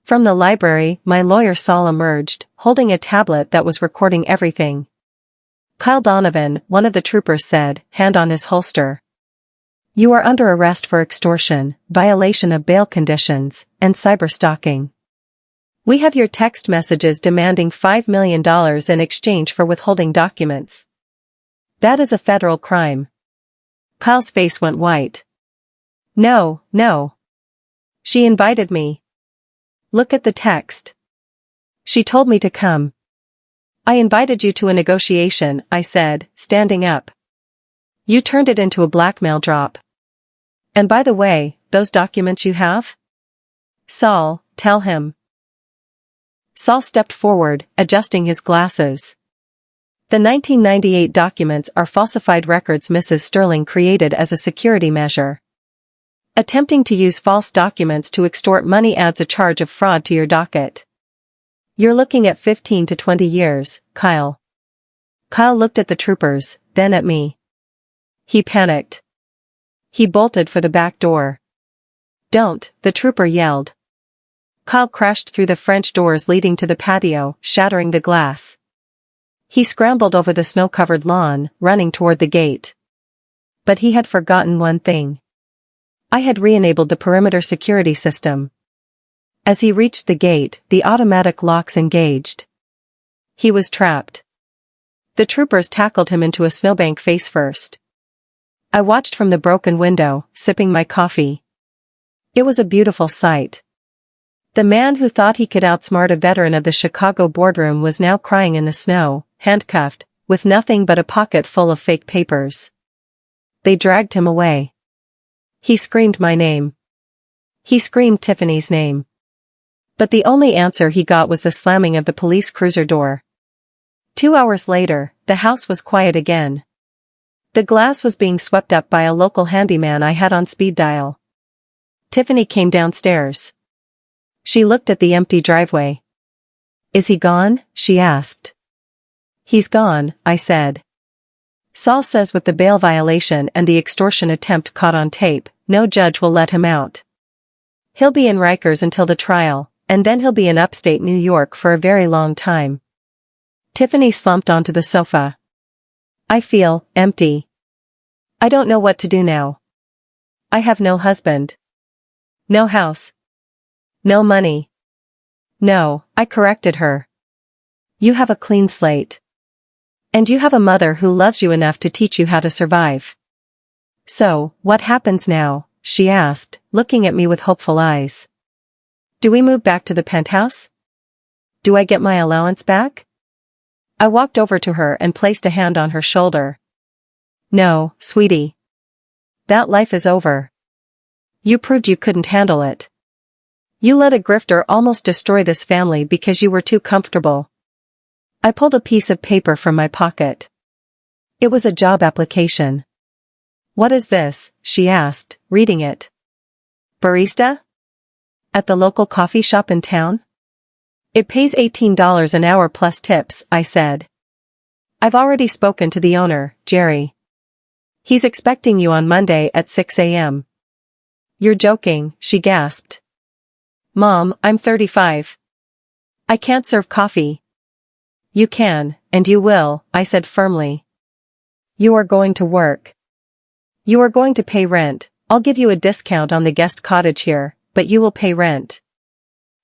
[SPEAKER 2] From the library, my lawyer Saul emerged, holding a tablet that was recording everything. Kyle Donovan, one of the troopers said, hand on his holster. You are under arrest for extortion, violation of bail conditions, and cyberstalking. We have your text messages demanding $5 million in exchange for withholding documents. That is a federal crime. Kyle's face went white. No. She invited me. Look at the text. She told me to come. I invited you to a negotiation, I said, standing up. You turned it into a blackmail drop. And by the way, those documents you have? Saul, tell him. Saul stepped forward, adjusting his glasses. The 1998 documents are falsified records Mrs. Sterling created as a security measure. Attempting to use false documents to extort money adds a charge of fraud to your docket. You're looking at 15 to 20 years, Kyle. Kyle looked at the troopers, then at me. He panicked. He bolted for the back door. Don't, the trooper yelled. Kyle crashed through the French doors leading to the patio, shattering the glass. He scrambled over the snow-covered lawn, running toward the gate. But he had forgotten one thing. I had re-enabled the perimeter security system. As he reached the gate, the automatic locks engaged. He was trapped. The troopers tackled him into a snowbank face first. I watched from the broken window, sipping my coffee. It was a beautiful sight. The man who thought he could outsmart a veteran of the Chicago boardroom was now crying in the snow, handcuffed, with nothing but a pocket full of fake papers. They dragged him away. He screamed my name. He screamed Tiffany's name. But the only answer he got was the slamming of the police cruiser door. 2 hours later, the house was quiet again. The glass was being swept up by a local handyman I had on speed dial. Tiffany came downstairs. She looked at the empty driveway. Is he gone? She asked. He's gone, I said. Saul says with the bail violation and the extortion attempt caught on tape, no judge will let him out. He'll be in Rikers until the trial, and then he'll be in upstate New York for a very long time. Tiffany slumped onto the sofa. I feel empty. I don't know what to do now. I have no husband. No house. No money. No, I corrected her. You have a clean slate. And you have a mother who loves you enough to teach you how to survive. So, what happens now? She asked, looking at me with hopeful eyes. Do we move back to the penthouse? Do I get my allowance back? I walked over to her and placed a hand on her shoulder. No, sweetie. That life is over. You proved you couldn't handle it. You let a grifter almost destroy this family because you were too comfortable. I pulled a piece of paper from my pocket. It was a job application. What is this? She asked, reading it. Barista? At the local coffee shop in town? It pays $18 an hour plus tips, I said. I've already spoken to the owner, Jerry. He's expecting you on Monday at 6 a.m. You're joking, she gasped. Mom, I'm 35. I can't serve coffee. You can, and you will, I said firmly. You are going to work. You are going to pay rent. I'll give you a discount on the guest cottage here, but you will pay rent.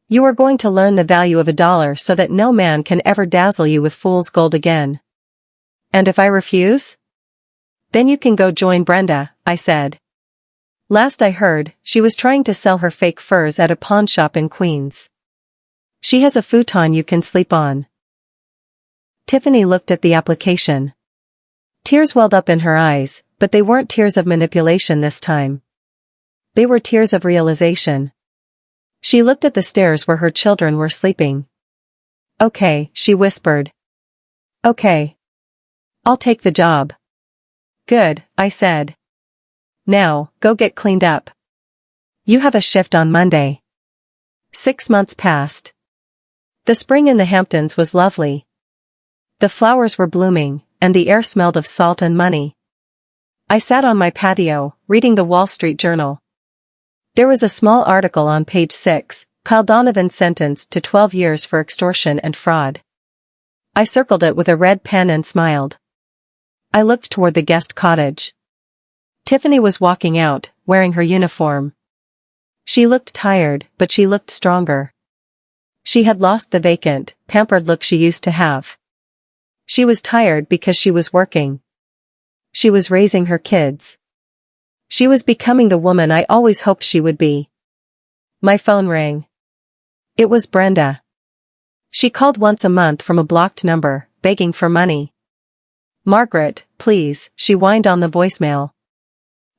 [SPEAKER 2] You are going to learn the value of $1 so that no man can ever dazzle you with fool's gold again. And if I refuse? Then you can go join Brenda, I said. Last I heard, she was trying to sell her fake furs at a pawn shop in Queens. She has a futon you can sleep on. Tiffany looked at the application. Tears welled up in her eyes, but they weren't tears of manipulation this time. They were tears of realization. She looked at the stairs where her children were sleeping. Okay, she whispered. Okay. I'll take the job. Good, I said. Now, go get cleaned up. You have a shift on Monday. 6 months passed. The spring in the Hamptons was lovely. The flowers were blooming, and the air smelled of salt and money. I sat on my patio, reading the Wall Street Journal. There was a small article on page 6, Kyle Donovan sentenced to 12 years for extortion and fraud. I circled it with a red pen and smiled. I looked toward the guest cottage. Tiffany was walking out, wearing her uniform. She looked tired, but she looked stronger. She had lost the vacant, pampered look she used to have. She was tired because she was working. She was raising her kids. She was becoming the woman I always hoped she would be. My phone rang. It was Brenda. She called once a month from a blocked number, begging for money. Margaret, please, she whined on the voicemail.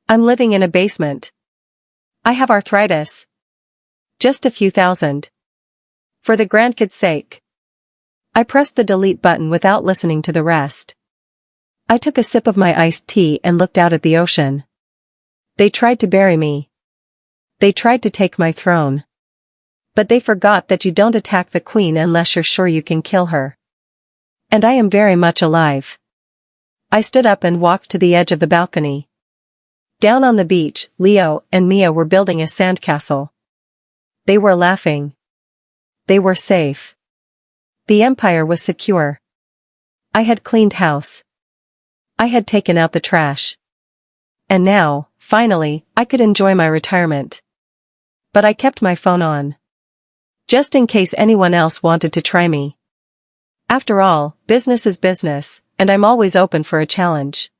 [SPEAKER 2] I'm living in a basement. I have arthritis. Just a few thousand. For the grandkids' sake. I pressed the delete button without listening to the rest. I took a sip of my iced tea and looked out at the ocean. They tried to bury me. They tried to take my throne. But they forgot that you don't attack the queen unless you're sure you can kill her. And I am very much alive. I stood up and walked to the edge of the balcony. Down on the beach, Leo and Mia were building a sandcastle. They were laughing. They were safe. The empire was secure. I had cleaned house. I had taken out the trash. And now, finally, I could enjoy my retirement. But I kept my phone on. Just in case anyone else wanted to try me. After all, business is business, and I'm always open for a challenge.